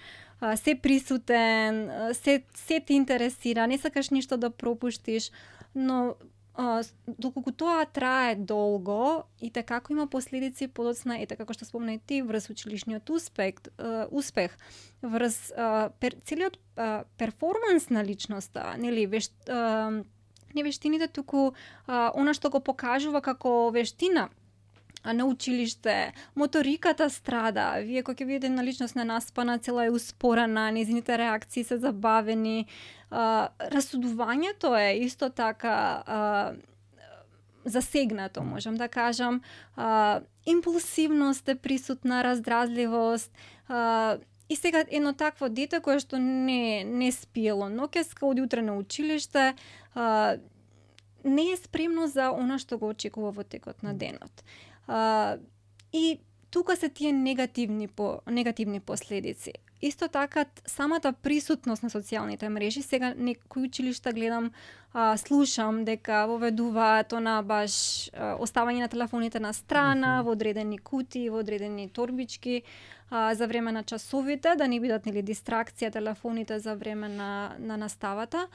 се присутен, се те интересира, не сакаш ништо да пропуштиш, но доколку тоа трае долго и како има последици подоцна, како што спомна и ти, врз училишниот успех, врз целиот перформанс на личноста, нели, не вештините, туку она што го покажува како вештина на училиште, моториката страда. Вие кога ќе видите на личност ненаспана, цела е успорена, незините реакции се забавени. Расудувањето е исто така засегнато, можам да кажам. Импулсивност е присутна, раздразливост. И сега едно такво дете кое што не спиело ноќеска, оди утре на училиште, не е спремно за она што го очекува во текот на денот. И тука се тие негативни последици. Исто така, самата присутност на социјалните мрежи, сега некои училишта гледам, слушам дека воведуваат она баш оставање на телефоните на страна, во одредени кутии, во одредени торбички, за време на часовите, да не бидат нели дистракција телефоните за време на наставата.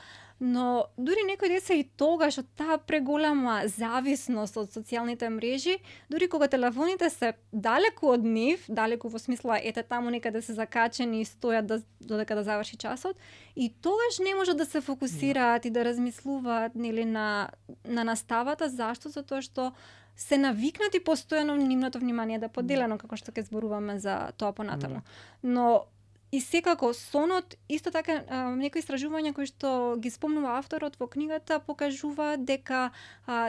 Но дури некои деца и тогаш од таа преголема зависност од социјалните мрежи, дури кога телефоните се далеку од нив, далеку во смисла ете таму некаде се закачени и стојат додека да заврши часот, и тогаш не можат да се фокусираат и да размислуваат нели на наставата. Зашто? Затоа што се навикнати постојано нивното внимание да поделено, како што ќе зборуваме за тоа понатаму. Но И секако сонот, исто така некои истражувања кои што ги спомнува авторот во книгата покажува дека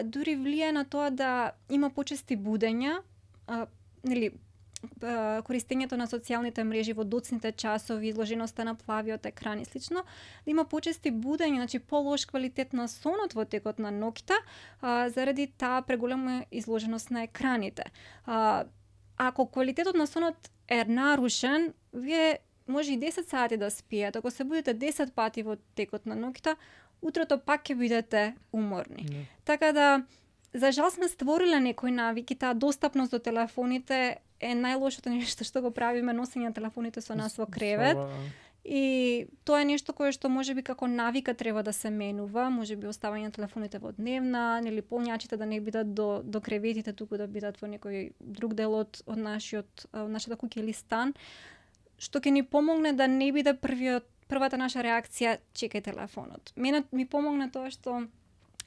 дури влие на тоа да има почести будења, нели користењето на социјалните мрежи во доцните часови, изложеноста на плавиот екран и слично, да има почести будења, значи полош квалитет на сонот во текот на ноќта, заради таа преголема изложеност на екраните. Ако квалитетот на сонот е нарушен, вие може и 10 сати да спиете. Ако се будете 10 пати во текот на ноќта, утрото пак ќе бидете уморни. Така да, за жал сме створиле некои навики, таа достапност до телефоните е најлошото нешто што го правиме, носење на телефоните со нас во кревет. И тоа е нешто кое што можеби како навика треба да се менува, можеби оставање на телефоните во дневна, нели полњачите да не бидат до креветите, туку да бидат во некој друг дел од нашата куќа или стан, што ќе ни помогне да не биде првата наша реакција чекај телефонот. Мене ми помогна тоа што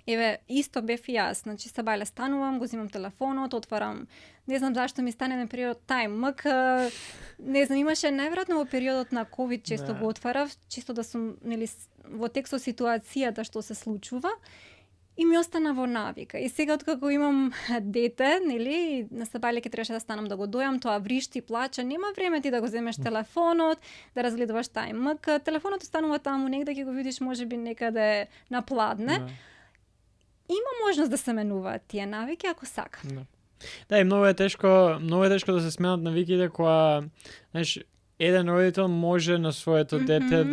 исто бев и јас, значи се станувам, го земам телефонот, отварам, не знам зашто ми стане на период тајм, не знам, имаше најверојатно во периодот на ковид често го отварав, чисто да сум нели во тек со ситуацијата што се случува. И ми остана во навика. И сега откако имам дете, нели, на сабајле ќе требаше да станам да го дојам, тоа вришти, плача, нема време ти да го земеш телефонот, да разгледуваш тајм. Телефонот останува таму негде, ќе го видиш можеби некаде на пладне. Има можност да се менуваат тие навики ако сакам. Да, и многу е тешко да се сменат навиките кога, знаеш, еден родител може на своето дете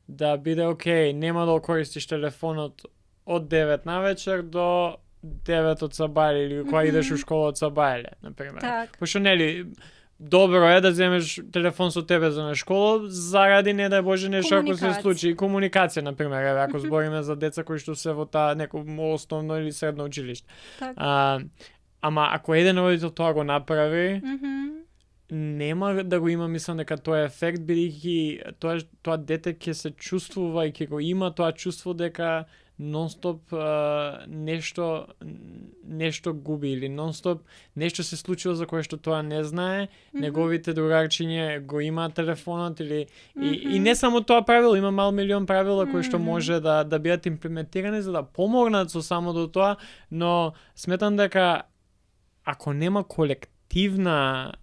да биде окей, нема да користиш телефонот од 9 навечер до 9 од сабајле или кога идеш у школа од сабајле, например. Пошто нели добро е да земеш телефон со тебе за на школа, заради не дај Боже нешто ако се случи. Комуникација, например, ако збориме за деца кои што се во таа неко основно или средно училиште. Ама ако еден родител тоа го направи, нема да го има, мислам дека тоа ефект, бидејќи тоа дете ќе се чувствува и ќе го има тоа чувство дека нон-стоп нешто губи или нон-стоп нешто се случува за кое што тоа не знае, неговите другарчиња го имаат телефонот или и не само тоа правило, има мал милион правила кои што може да бидат имплементирани за да помогнат со самото тоа, но сметам дека ако нема колективна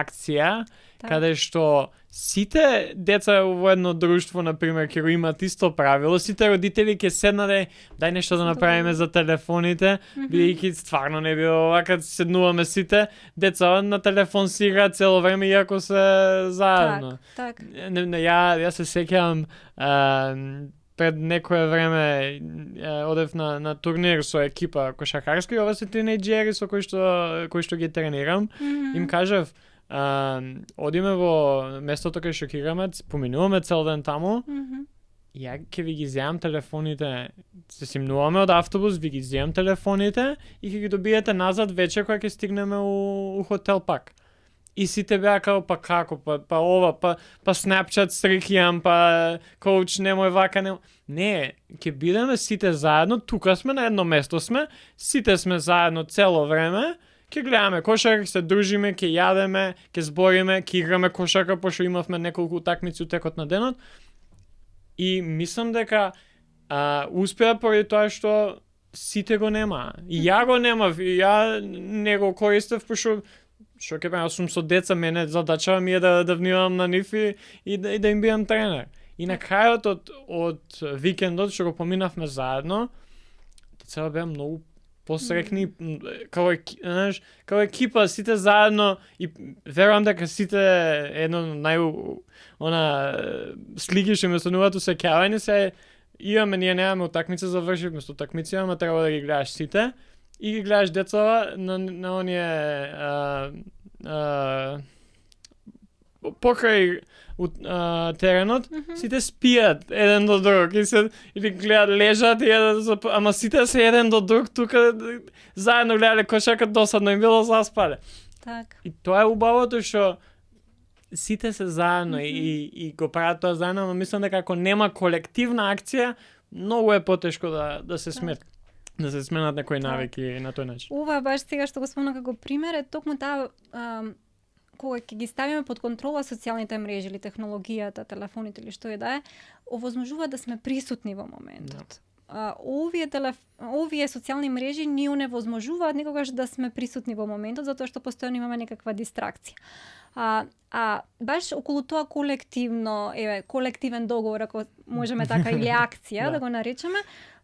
акција, каде што сите деца во едно друштво, например, ќе го имаат исто правило, сите родители ќе седнале, дај нешто да направиме за телефоните, бидејќи стварно не било вака, седнуваме сите, деца на телефон си играат цело време иако се заедно. Ја се сеќавам пред некое време одев на турнир со екипа кошаркарска и ова се тинејџери со кои што ги тренирам. Им кажав, одиме во местото кај што играме, поминуваме цел ден таму, ја ќе ви ги земам телефоните, се симнуваме од автобус, ви ги земам телефоните и ќе ги добиете назад вечер кога ќе стигнеме у хотел пак. И сите беа као, па како, па ова, па Snapchat стрикјам, па коуч, немој вака, немој. Не, ќе бидеме сите заедно, тука сме, на едно место сме, сите сме заедно цело време, ќе гледаме кошарка, ќе се дружиме, ќе јадеме, ќе збориме, ќе играме кошарка, пошто имавме неколку утакмици у текот на денот. И мислам дека успеа поради тоа што сите го нема. И ја го немав, и ја не го користев, пошто што ќе правам, сум со деца, мене задачава ми е да внимавам на нив и да им бидам тренер. И на крајот од викендот што го поминавме заедно, децата беа многу посрекни, као екипа, сите заедно, и верувам дека сите едно слики што ме стануваат усеќавање се, ние немаме утакмица, завршивме со утакмици, ама треба да ги гледаш сите. И ги гледаш децава на оние покрај теренот, сите спијат еден до друг или гледат, лежат ама сите се еден до друг тука заедно гледале кошарка, досадно им било, заспале. И тоа е убавото што сите се заедно и го прават тоа заедно, но мислам дека ако нема колективна акција, многу е потешко да се смет. Да се сменат некои навики на тој начин. Ова баш сега што го спомнав како пример е токму таа кога ќе ги ставиме под контрола социјалните мрежи или технологијата, телефоните или што и да е, овозможува да сме присутни во моментот. Овие социјални мрежи ни оневозможуваат некогаш да сме присутни во моментот, затоа што постојано имаме некаква дистракција. Баш околу тоа колективен договор, ако можеме така, или акција, да го наречеме,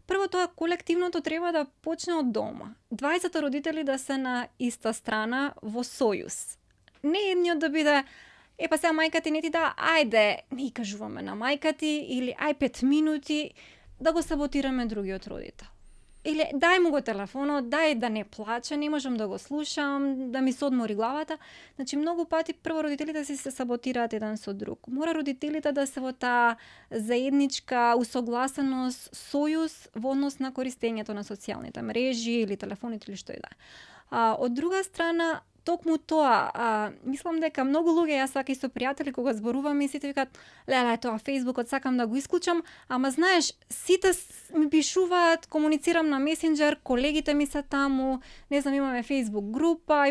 прво тоа колективното треба да почне од дома. 20 родители да се на иста страна во сојуз. Не едниот да биде па сега мајка ти не ти да, ајде, не кажуваме на мајка ти, или 5 минути, да го саботираме другиот родител. Или дај му го телефонот, дај да не плаче, не можам да го слушам, да ми се одмори главата. Значи, многу пати прво родителите се саботираат еден со друг. Мора родителите да се во таа заедничка усогласеност, сојуз во однос на користењето на социјалните мрежи или телефоните или што и да. Од друга страна, токму тоа, мислам дека многу луѓе, јас сака и со пријатели кога зборуваме, и сите викаат, леле, тоа Фејсбукот сакам да го исклучам, ама знаеш, сите ми пишуваат, комуницирам на месенџер, колегите ми се таму, не знам, имаме Фејсбук група,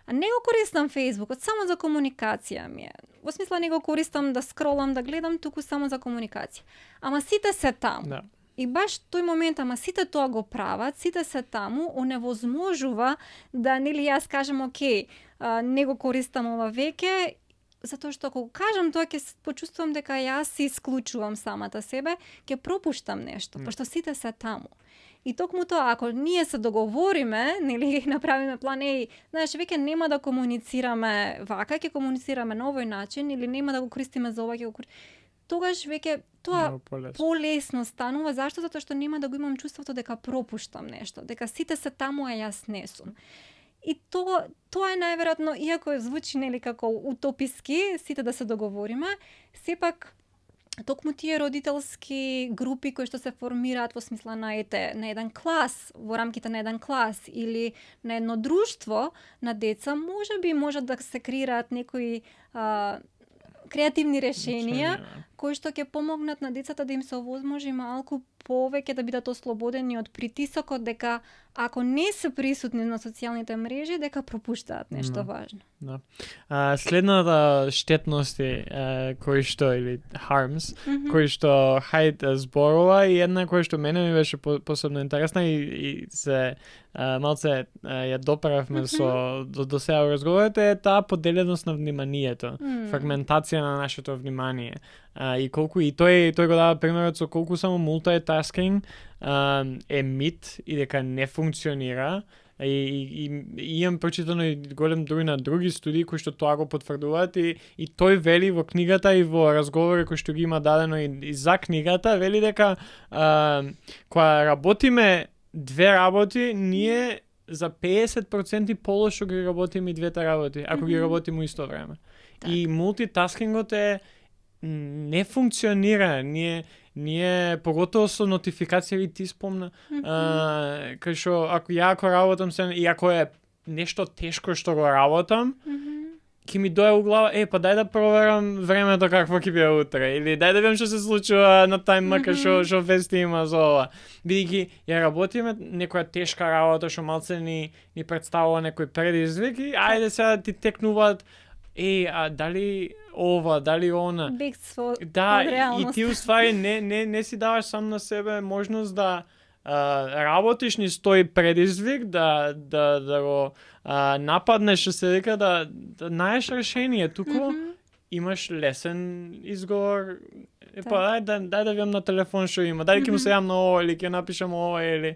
не го користам Фејсбукот, само за комуникација ми е. Во смисла не го користам да скролам, да гледам, туку само за комуникација. Ама сите се таму. Да. И баш тој момент, ама сите тоа го прават, сите се таму, оневозможува да, нели, јас кажам, окей, не го користам ова веќе, затоа што ако кажам тоа, ќе почувствувам дека јас се исклучувам самата себе, ќе пропуштам нешто, пошто сите се таму. И токму тоа, ако ние се договориме, нели, направиме план, знаеш, веќе нема да комуницираме вака, ќе комуницираме на овој начин, или нема да го користиме за ова, ќе го тогаш веќе тоа полесно станува. Зашто? Затоа што нема да го имам чувството дека пропуштам нешто, дека сите се таму, а јас не сум. И тоа е најверојатно, иако звучи нели како утописки, сите да се договориме, сепак токму тие родителски групи кои што се формираат во смисла на еден клас, во рамките на еден клас или на едно друштво на деца, можат да се креираат некои креативни решенија кои што ќе помогнат на децата да им се овозможи малку повеќе да бидат ослободени од притисокот дека ако не се присутни на социјалните мрежи, дека пропуштаат нешто важно. Да. Следната штетности кои што или harms, кои што Хајд зборува, и една која што мене ми беше посебно интересна и се малце ја доправивме до сега разговорите, е таа поделеност на вниманието, фрагментација на нашето внимание. И колку и тој го дава примерот со колку само multitasking е мит и дека не функционира. И имам прочитано и голем број на други студии кои што тоа го потврдуваат, и тој вели во книгата и во разговори кои што ги има дадено и за книгата, вели дека кога работиме две работи, ние за 50% полошо ги работиме и двете работи, ако ги работиме во исто време. Так. И мултитаскингот не функционира. Ние поготово со нотификации, ти спомна, кај што ако работам се, и ако е нешто тешко што го работам, ќе ми дое у глава, па дај да проверам времето какво ќе биде утре, или дај да видам што се случува на тайммака, што вести има за ова. Бидејќи ја работиме некоја тешка работа што малце ни представува некој предизвик, и ајде сега ти текнуваат, дали ова, дали она. Бегство од И реалност. ти уствари не си даваш сам на себе можност да работиш низ тој предизвик, да го нападнеш, се вика, да најдеш решение, туку имаш лесен изговор. Па дај да видам на телефон што има, дали ќе му се јавам на ова, или ќе напишам ова, или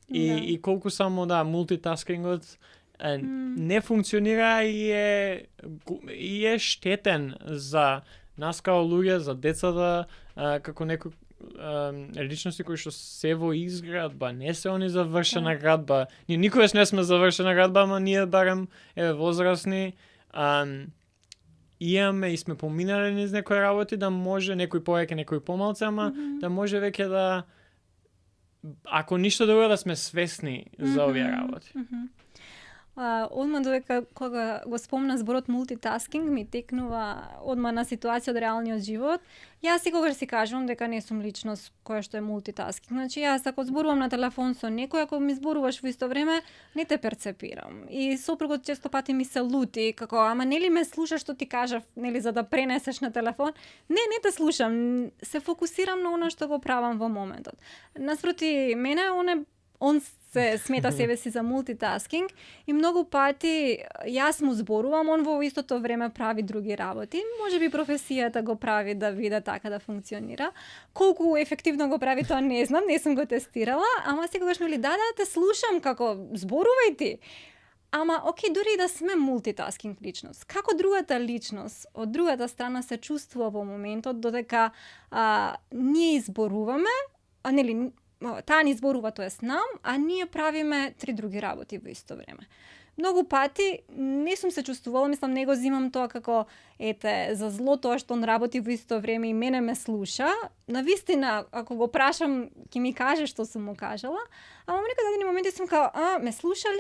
и колку само мултитаскингот не функционира и е штетен за нас као луѓе, за децата, како некој личности кои што се во изградба, не се они завршена градба. Ние никогаш не сме завршена градба, ама ние барем возрастни имаме и сме поминали низ некои работи, да може некој повеќе, некој помалце, ама да може веќе да, ако ништо друго, да сме свесни за овие работи. Одма додека кога го спомна зборот мултитаскинг ми текнува одма на ситуација од реалниот живот. Јас секогаш си кажувам дека не сум личност која што е мултитаскинг. Значи јас ако зборувам на телефон со некој, ако ми зборуваш во исто време, не те перцепирам. И сопругот често пати ми се лути како ама нели ме слушаш што ти кажав, нели за да пренесеш на телефон? Не те слушам. Се фокусирам на она што го правам во моментот. Наспроти мене он се смета себе си за мултитаскинг и многу пати јас му зборувам, он во истото време прави други работи. Можеби професијата го прави да биде така да функционира. Колку ефективно го прави тоа не знам, не сум го тестирала, ама секогаш нели да те слушам како зборувај ти. Ама окей, дури и да сме мултитаскинг личност, како другата личност од другата страна се чувствува во моментот додека ние изборуваме, нели таа ни зборува, тоест нам, а ние правиме 3 други работи во исто време. Многу пати не сум се чувствувала, мислам, не го зимам тоа како за зло тоа што он работи во исто време и мене ме слуша. Навистина, ако го прашам, ќе ми каже што сум му кажала, ама во некои дадени моменти сум као, ме слушаш?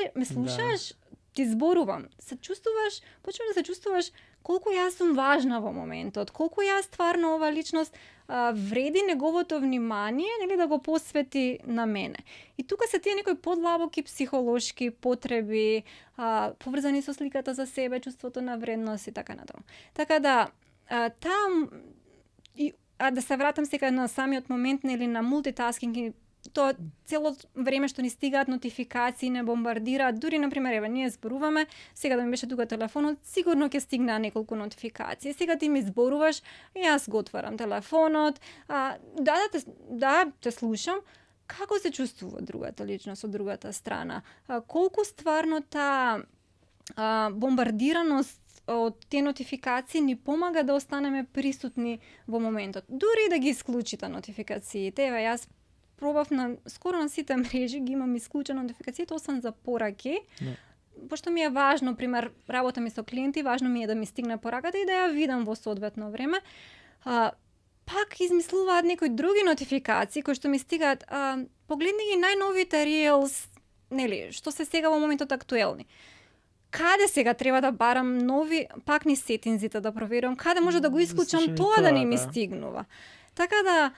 Да. Ти зборувам. Почнуваш да се чувствуваш колку јас сум важна во моментот, колку јас стварно ова личност вреди неговото внимание, нели да го посвети на мене. И тука се тие некои подлабоки психолошки потреби, поврзани со сликата за себе, чувството на вредност и така натаму. Така да да се вратам сега на самиот момент, нели на мултитаскинг и тоа цело време што ни стигаат нотификации, не бомбардираат, дури например ние зборуваме, сега да ми беше тука телефонот, сигурно ќе стигнаа неколку нотификации. Сега ти ми зборуваш, јас го отварам телефонот, те слушам. Како се чувствува другата личност од другата страна? Колку стварно таа бомбардираност од тие нотификации ни помага да останеме присутни во моментот. Дури да ги исклучите нотификациите, јас пробав скоро на сите мрежи ги имам исклучено нотификациите, освен за пораки. Пошто ми е важно, пример, работа ми со клиенти, важно ми е да ми стигне пораката и да ја видам во соодветно време. Пак измислуваат некои други нотификации кои што ми стигаат. Погледни ги најновите reels, нели, што се сега во моментот актуелни. Каде сега треба да барам нови, пак ни сетинзите да проверувам, каде може да го исклучам тоа да не ми стигнува. Така да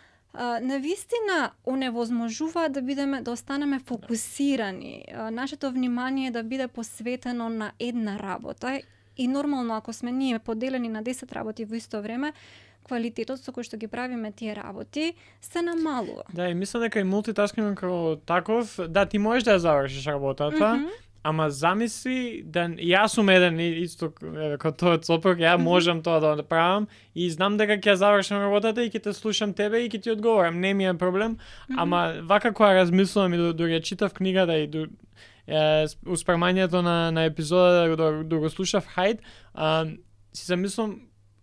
навистина оневозможува да останеме фокусирани. Нашето внимание да биде посветено на една работа и нормално ако сме ние поделени на 10 работи во исто време, квалитетот со кој што ги правиме тие работи се намалува. Да, и мислам дека и мултитаскинг како таков, да, ти можеш да ја завршиш работата, ама замисли да јас сум еден исто како тој сопруг, ја можам тоа да правам и знам дека ќе завршам работата и ќе те слушам тебе и ќе ти одговорам, не ми е проблем, ама вака кога размислувам и дури читав книгата и успремањето на епизода да го слушав Хайд, си замислам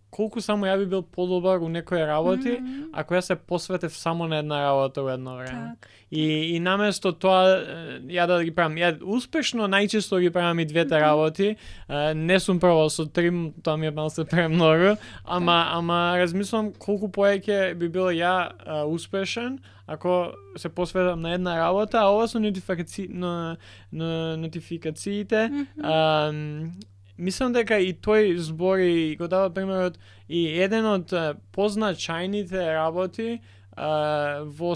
колку само ја би бил подобар у некои работи, ако ја се посветев само на една работа во едно време. Так. И наместо тоа ја да ги правам, ја успешно најчесто ги правам и двете работи. Не сум пробал со 3, тоа ми е малку премногу, ама размислам колку повеќе би бил ја успешен ако се посветам на една работа, а ова со нотификациите мислам дека и тој збори го дава примерот и еден од позначајните работи во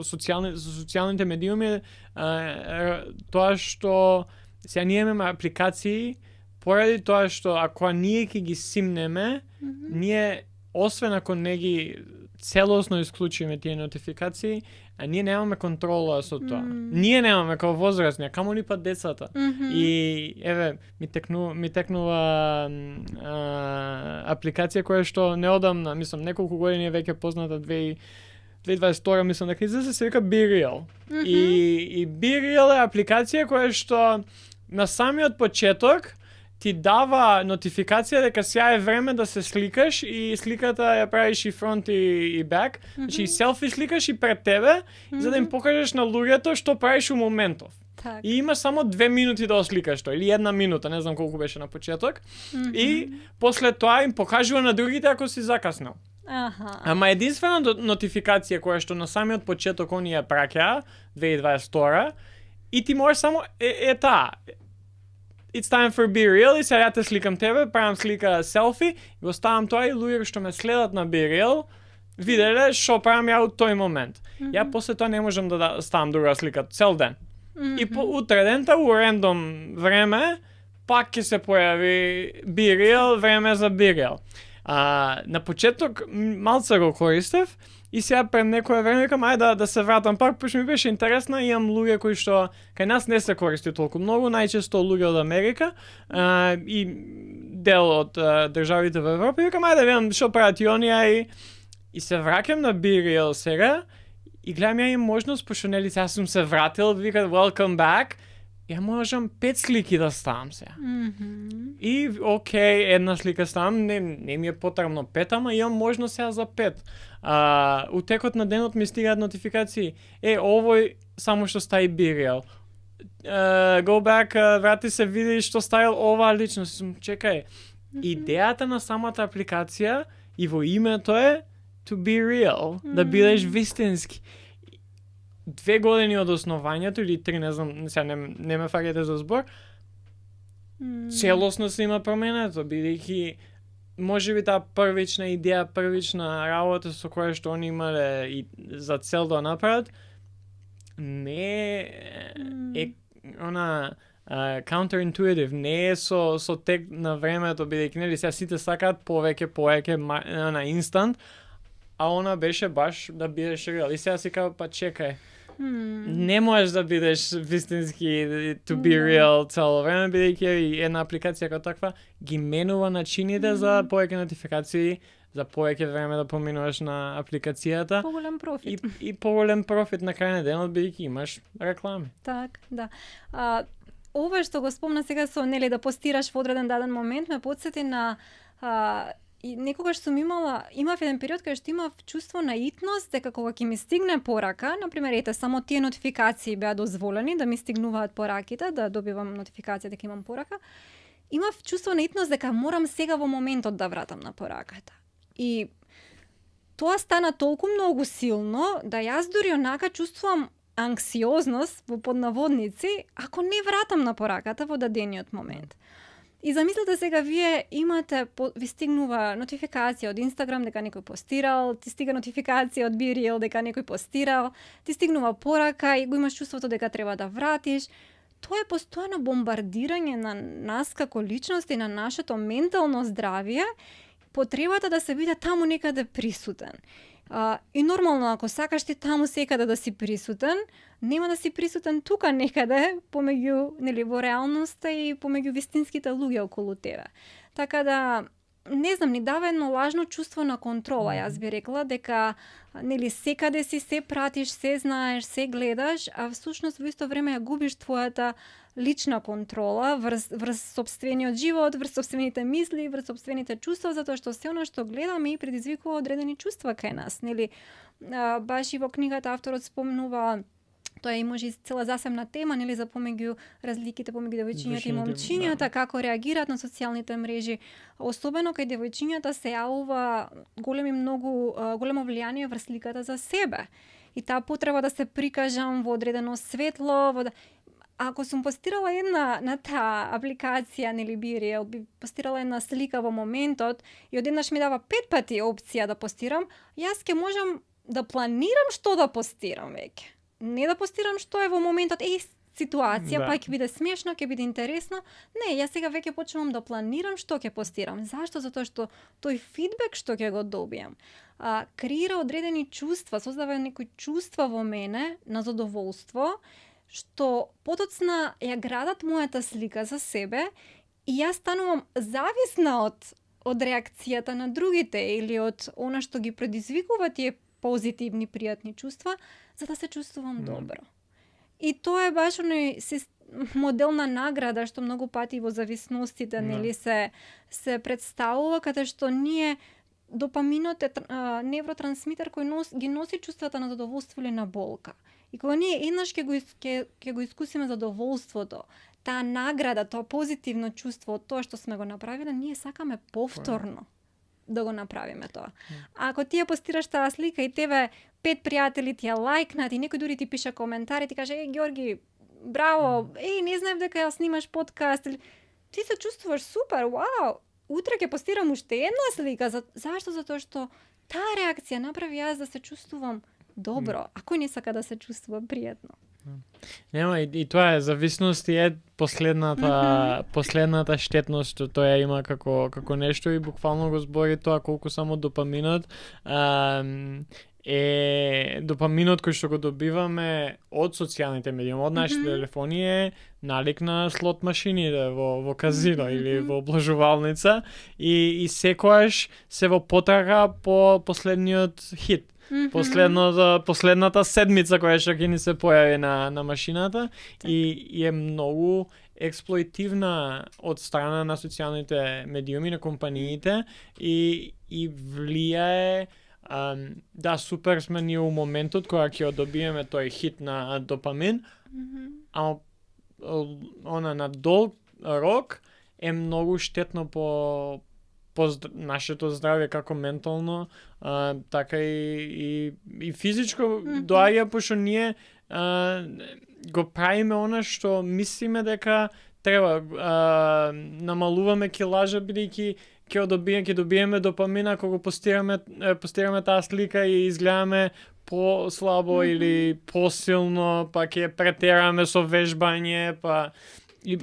социјалните медиуми тоа што сега ние имаме апликации поради тоа што ако ние ќе ги симнеме, ние освен ако не ги целосно исклучиме тие нотификации, ние немаме контрола со тоа. Ние немаме како возрастни, камо ли па децата. И еве ми текнува апликација која што неодамна, мислам неколку години веќе позната 2022 мислам дека излезе, се вика BeReal. И BeReal е апликација која што на самиот почеток ти дава нотификација дека сега е време да се сликаш и сликата ја правиш и фронт и бек, значи и селфи сликаш и пред тебе, за да им покажеш на луѓето што правиш у моментов. Так. И имаш само 2 минути да осликаш тоа, или 1 минута, не знам колку беше на почеток. И после тоа им покажува на другите ако си закаснал. Ама единствена нотификација која што на самиот почеток они ја праќаа, 2022, И ти можеш само таа. It's time for be real и сега те сликам тебе, правам слика селфи, го ставам тоа и луѓе што ме следат на be real, виделе што правам ја од тој момент. Ја после тоа не можам да ставам друга слика цел ден. И по утре дента у рандом време пак ќе се појави be real, време за be real. На почеток малце го користев и сега пред некое време викам ајде да се вратам пак, пошто ми беше интересно, имам луѓе кои што кај нас не се користи толку многу, најчесто луѓе од Америка и дел од државите во Европа, и викам ајде видам што прават и оние и се враќам на be real сега и гледам ја им можност, пошто нели сега сум се вратил, викат welcome back, ја можам 5 слики да ставам сега. И окей, една слика ставам, не ми е потребно 5, ама имам можност сега за 5. У текот на денот ми стигаат нотификации. Овој само што стаи be real. Go back, врати се, види што ставил оваа личност. Чекај, идејата на самата апликација и во името е to be real, да бидеш вистински. 2 години од основањето или 3, не знам, сега не ме фаќате за збор, целосно се има променето, бидејќи можеби таа првична идеја, првична работа со која што они имале и за цел да направат, не е она counterintuitive, не е со тек на времето, бидејќи нели сега сите сакаат повеќе на инстант, а она беше баш да бидеш реал. И сега си кажа, па чекај, не можеш да бидеш вистински to be real цело време, бидејќи и една апликација како таква ги менува начините за повеќе нотификации, за повеќе време да поминуваш на апликацијата. Поголем профит. И поголем профит на крај на денот, бидејќи имаш реклами. Так, да. Ова што го спомна сега со нели да постираш во одреден даден момент ме потсети на и некогаш сум имав еден период кај што имав чувство на итност дека кога ќе ми стигне порака, например, само тие нотификации беа дозволени да ми стигнуваат пораките, да добивам нотификација дека имам порака, имав чувство на итност дека морам сега во моментот да вратам на пораката. И тоа стана толку многу силно да јас дури онака чувствувам анксиозност во поднаводници ако не вратам на пораката во дадениот момент. И замислете сега, вие имате, ви стигнува нотификација од Инстаграм дека некој постирал, ти стига нотификација од be real дека некој постирал, ти стигнува порака и го имаш чувството дека треба да вратиш. Тоа е постојано бомбардирање на нас како личности, на нашето ментално здравје, потребата да се биде таму некаде присутен. И нормално, ако сакаш ти таму секаде да си присутен, нема да си присутен тука некаде помеѓу, нели, во реалноста и помеѓу вистинските луѓе околу тебе. Така да, не знам, ни дава едно лажно чувство на контрола, јас би рекла, дека нели секаде си се пратиш, се знаеш, се гледаш, а всушност во исто време ја губиш твојата лична контрола врз сопствениот живот, врз сопствените мисли, врз сопствените чувства, затоа што се она што гледаме и предизвикува одредени чувства кај нас, нели? Баш и во книгата авторот спомнува, тоа и може цела засебна тема, нели, за помеѓу разликите помеѓу девојчињата и момчињата, како реагираат на социјалните мрежи. Особено кај девојчињата се јавува големо влијание врз сликата за себе. И таа потреба да се прикажам во одредено светло, ако сум постирала една на таа апликација, нели, be real, би постирала една слика во моментот и одеднаш ми дава 5 пати опција да постирам, јас ќе можам да планирам што да постирам веќе. Не да постирам што е во моментот, ситуација, па ќе биде смешно, ќе биде интересно. Не, јас сега веќе почнувам да планирам што ќе постирам. Зашто? Затоа што тој фидбек што ќе го добијам, креира одредени чувства, создава некои чувства во мене на задоволство, што потоцна ја градат мојата слика за себе и јас станувам зависна од реакцијата на другите или од она што ги предизвикува тие позитивни, пријатни чувства, за да се чувствувам добро. И тоа е баш оној модел на награда што многу пати во зависностите нели се представува, каде што ние допаминот е невротрансмитер кој ги носи чувствата на задоволство или на болка. И кога ние еднаш ќе го искусиме задоволството, таа награда, тоа позитивно чувство од тоа што сме го направиле, ние сакаме повторно да го направиме тоа. А ако ти ја постираш таа слика и тебе 5 пријатели ти ја лајкнат и некој дури ти пише коментари, ти каже: Георги, браво, не знаев дека ја снимаш подкаст, или ти се чувствуваш супер, вау, утре ќе постирам уште една слика. Зашто? Затоа што таа реакција направи јас да се чувствувам добро, а кој не сака да се чувствува пријатно? Нема, и тоа е зависност и е последната штетност што тоа има како нешто, и буквално го збори тоа колку само допаминот е допаминот кој што го добиваме од социјалните медии, од нашите телефони е налик на слот машините во казино или во облажувалница, и секогаш се во потрага по последниот хит. Последната седмица која што ќе ни се појави на машината, и е многу експлоитивна од страна на социјалните медиуми, на компаниите, и влијае. Да, супер сме ние у моментот кога ќе добиеме тој хит на допамин, а она на долг рок е многу штетно по нашето здравје, како ментално, така и физичко доаѓа, пошто ние го правиме она што мислиме дека треба, намалуваме килажа бидејќи ќе добиеме допамина кога постираме таа слика и изгледаме по-слабо или посилно, па ќе претераме со вежбање, па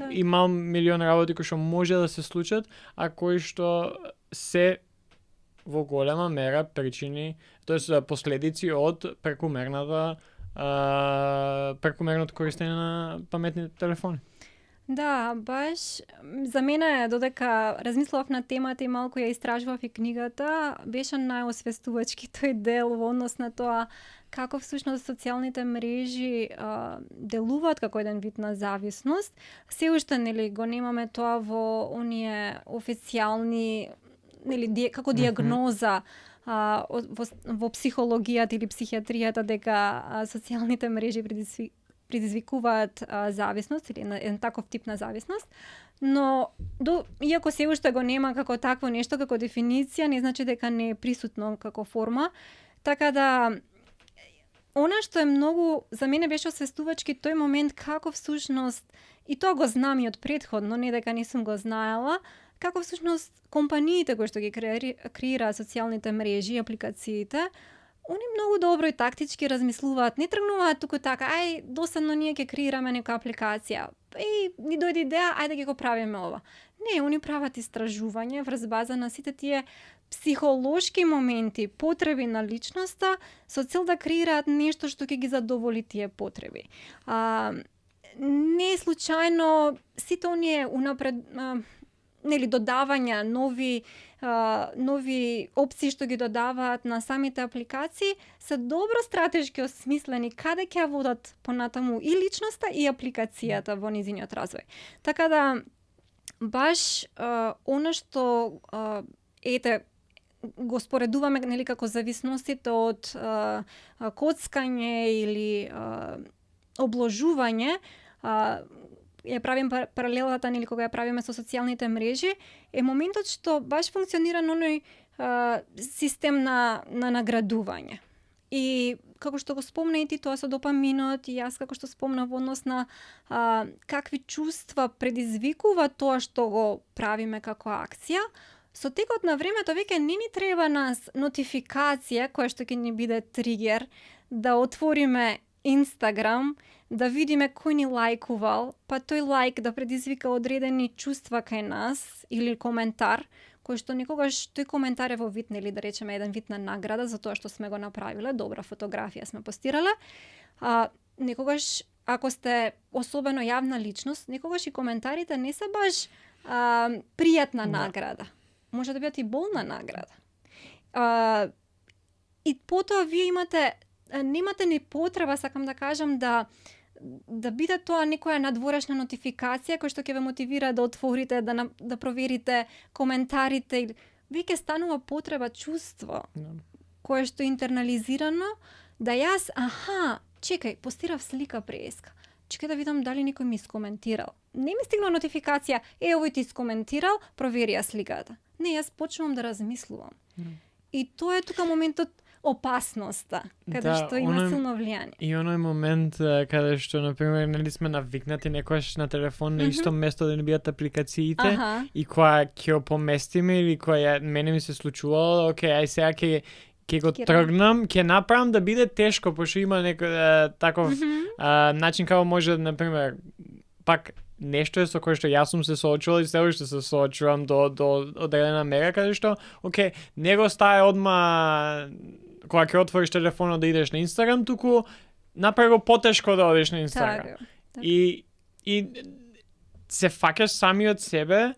има милион работи кои што може да се случат, а кои што се во голема мера причини, тоест последици од прекумерното користење на паметните телефони. Да, баш за мене, додека размислував на темата и малку ја истражував и книгата, беше најосвестувачки тој дел во однос на тоа како всушност социјалните мрежи делуваат како еден вид на зависност. Се уште го немаме тоа во оние официјални, како диагноза во психологијата или психијатријата, дека социјалните мрежи предизвикуваат зависност или еден таков тип на зависност, но иако се уште го нема како такво нешто, како дефиниција, не значи дека не е присутно како форма. Така да, она што е многу, за мене беше освестувачки тој момент како всушност, и тоа го знам и од предходно, не дека не сум го знаела, како всушност компаниите кои што ги креираат социјалните мрежи и апликациите, они многу добро и тактички размислуваат, не тргнуваат туку така, досадно ние ќе креираме нека апликација, ни дојде идеја, да ги го правиме ова. Не, они прават истражување врз база на сите тие психолошки моменти, потреби на личноста, со цел да креираат нешто што ќе ги задоволи тие потреби. Не е случајно сите оние унапред додавања, нови опции што ги додаваат на самите апликации се добро стратешки осмислени каде ќе водат понатаму и личноста и апликацијата во низиниот развој. Така да баш она што го споредуваме како зависностите од коцкање или обложување, ја правим паралелата кога ја правиме со социјалните мрежи, е моментот што баш функционира на оној систем на наградување. И како што го спомна и ти тоа со допаминот, и јас како што спомнав во однос на какви чувства предизвикува тоа што го правиме како акција, со текот на времето веќе не ни треба нас нотификација која што ќе ни биде тригер да отвориме Инстаграм, да видиме кој ни лајкувал, па тој лајк да предизвика одредени чувства кај нас или коментар, кој што некогаш тој коментар е во вид, да речеме, еден вид на награда за тоа што сме го направиле, добра фотографија сме постирале. Некогаш, ако сте особено јавна личност, некогаш и коментарите не се баш пријатна награда. Може да бидат и болна награда. И потоа вие немате ни потреба, сакам да кажам, да биде тоа некоја надворешна нотификација која што ќе ве мотивира да отворите, да проверите коментарите. Веќе станува потреба, чувство, кое што е интернализирано, да јас, чекај, постирав слика преска. Чекај да видам дали некој ми искоментирал. Не ми стигна нотификација, овој ти искоментирал, провери ја сликата. Не, јас почнувам да размислувам. И тоа е тука моментот, опасноста, каде Да, што има оној- силно влијание. И оној момент каде што, например, нели сме навикнати некојаш на телефон на исто место да не бидат апликациите Аха. и која ќе ја поместиме или која мене ми се случувало, окей, ај сега ќе го Ќе тргнам, ќе направам да биде тешко, пошто има некој таков начин како може, например, пак нешто е со кое што јас сум се соочувал и се уште се соочувам до одредена мера, каде што, окей, не го стае одма кога ќе отвориш телефонот да идеш на Инстаграм, туку направи го потешко да одиш на Инстаграм. Така. И се фаќаш сами од себе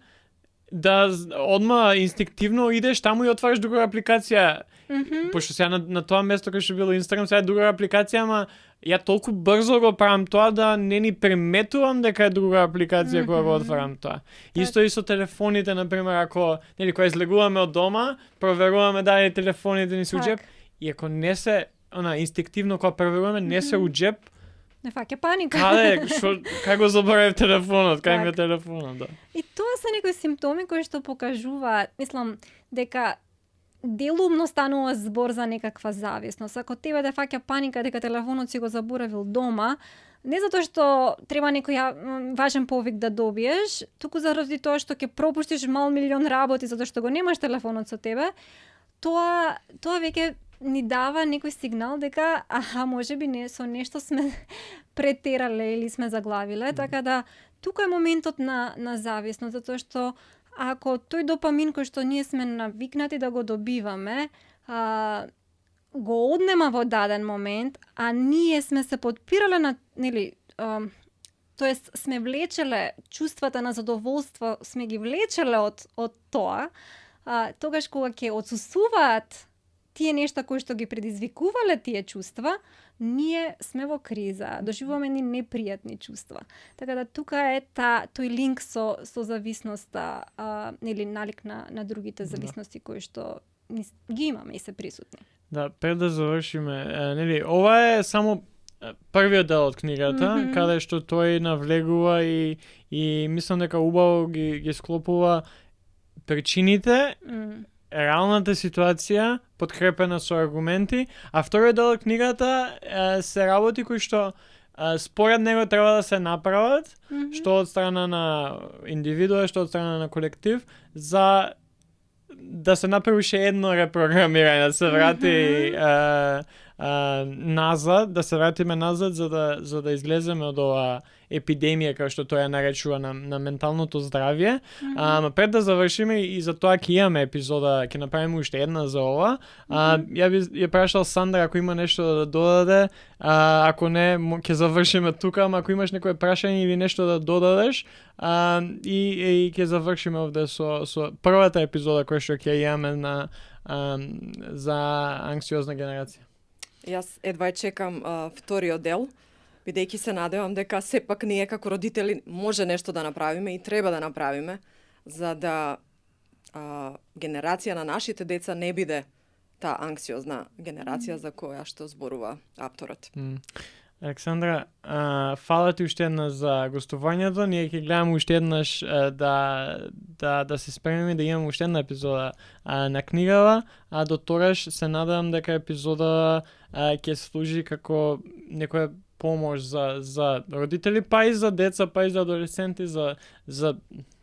да одма инстинктивно идеш таму и отвараш друга апликација. Пошто сега на тоа место кај што било Инстаграм, сега е друга апликација, ама ја толку брзо го правам тоа да не ни приметувам дека е друга апликација кога го отварам тоа. Исто и со телефоните, например, ако нели кога излегуваме од дома, проверуваме дали телефоните ни се у џеп, и ако не се инстинктивно кога проверуваме не се у џеп, Не фаќа паника. кај го заборавив телефонот, кај ми е телефонот, да. И тоа се некои симптоми кои што покажуваат, мислам, дека делумно станува збор за некаква зависност. Ако тебе да фаќа паника дека телефонот си го заборавил дома, не затоа што треба некој важен повик да добиеш, туку заради тоа што ќе пропуштиш милион работи затоа што го немаш телефонот со тебе, тоа веќе ни дава некој сигнал дека можеби не со нешто сме претерале или сме заглавиле, така да тука е моментот на зависност, затоа што ако тој допамин кој што ние сме навикнати да го добиваме, го однема во даден момент, а ние сме се подпирале на, нели, тоест сме влечеле чувствата на задоволство, сме ги влечеле од тоа, тогаш кога ќе отсусуваат тие нешта кои што ги предизвикувале тие чувства, ние сме во криза, доживуваме ни непријатни чувства. Така да тука е тој линк со зависноста, или налик на другите зависности кои што ги имаме и се присутни. Да, пред да завршиме, нели, ова е само првиот дел од книгата, каде што тој навлегува и мислам дека убаво ги склопува причините, реалната ситуација, подкрепена со аргументи, а вториот дел од книгата се работи кои што според него треба да се направат, што од страна на индивидуа, што од страна на колектив, за да се направи уште едно репрограмирање, да се врати назад, да се вратиме назад за да излеземе од ова епидемија, како што тој ја наречува на менталното здравје. Пред да завршиме и за тоа ќе имаме епизода, ќе направиме уште една за ова. Ја би ја прашал Сандра ако има нешто да додаде, ако не ќе завршиме тука, ама ако имаш некое прашање или нешто да додадеш, и ќе завршиме овде со првата епизода која што ќе имаме за анксиозна генерација. Јас едва чекам вториот дел, бидејќи се надевам дека сепак ние како родители може нешто да направиме и треба да направиме за да генерација на нашите деца не биде таа анксиозна генерација за која што зборува авторот. Александра, фала ти уште една за гостувањето. Ние ќе гледаме уште еднаш да се спремиме да имаме уште една епизода на книгава, а до тогаш се надевам дека епизода ќе служи како некоја помош за родители, па и за деца, па и за адолесценти, за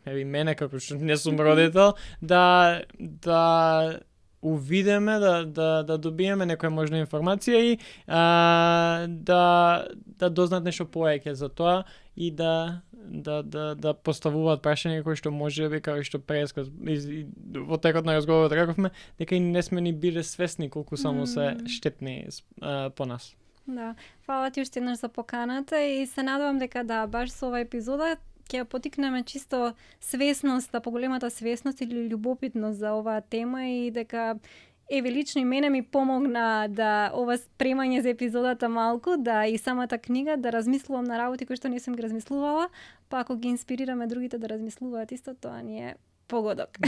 мене како што не сум родител, да увидеме, да добиеме некоја можна информација и да дознаат нешто повеќе за тоа и да поставуваат прашања кои што можеби, како што прескоз во текот на разговорот рековме, дека и не сме ни биле свесни колку само се штетни по нас. Да, фала ти уште еднаш за поканата и се надевам дека баш со ова епизода ќе потикнеме чисто свесноста, поголемата свесност или љубопитност за оваа тема и дека лично и мене ми помогна да ова спремање за епизодата малку, да и самата книга, да размислувам на работи кои што не сум ги размислувала, па ако ги инспирираме другите да размислуваат исто, тоа ни е погодок.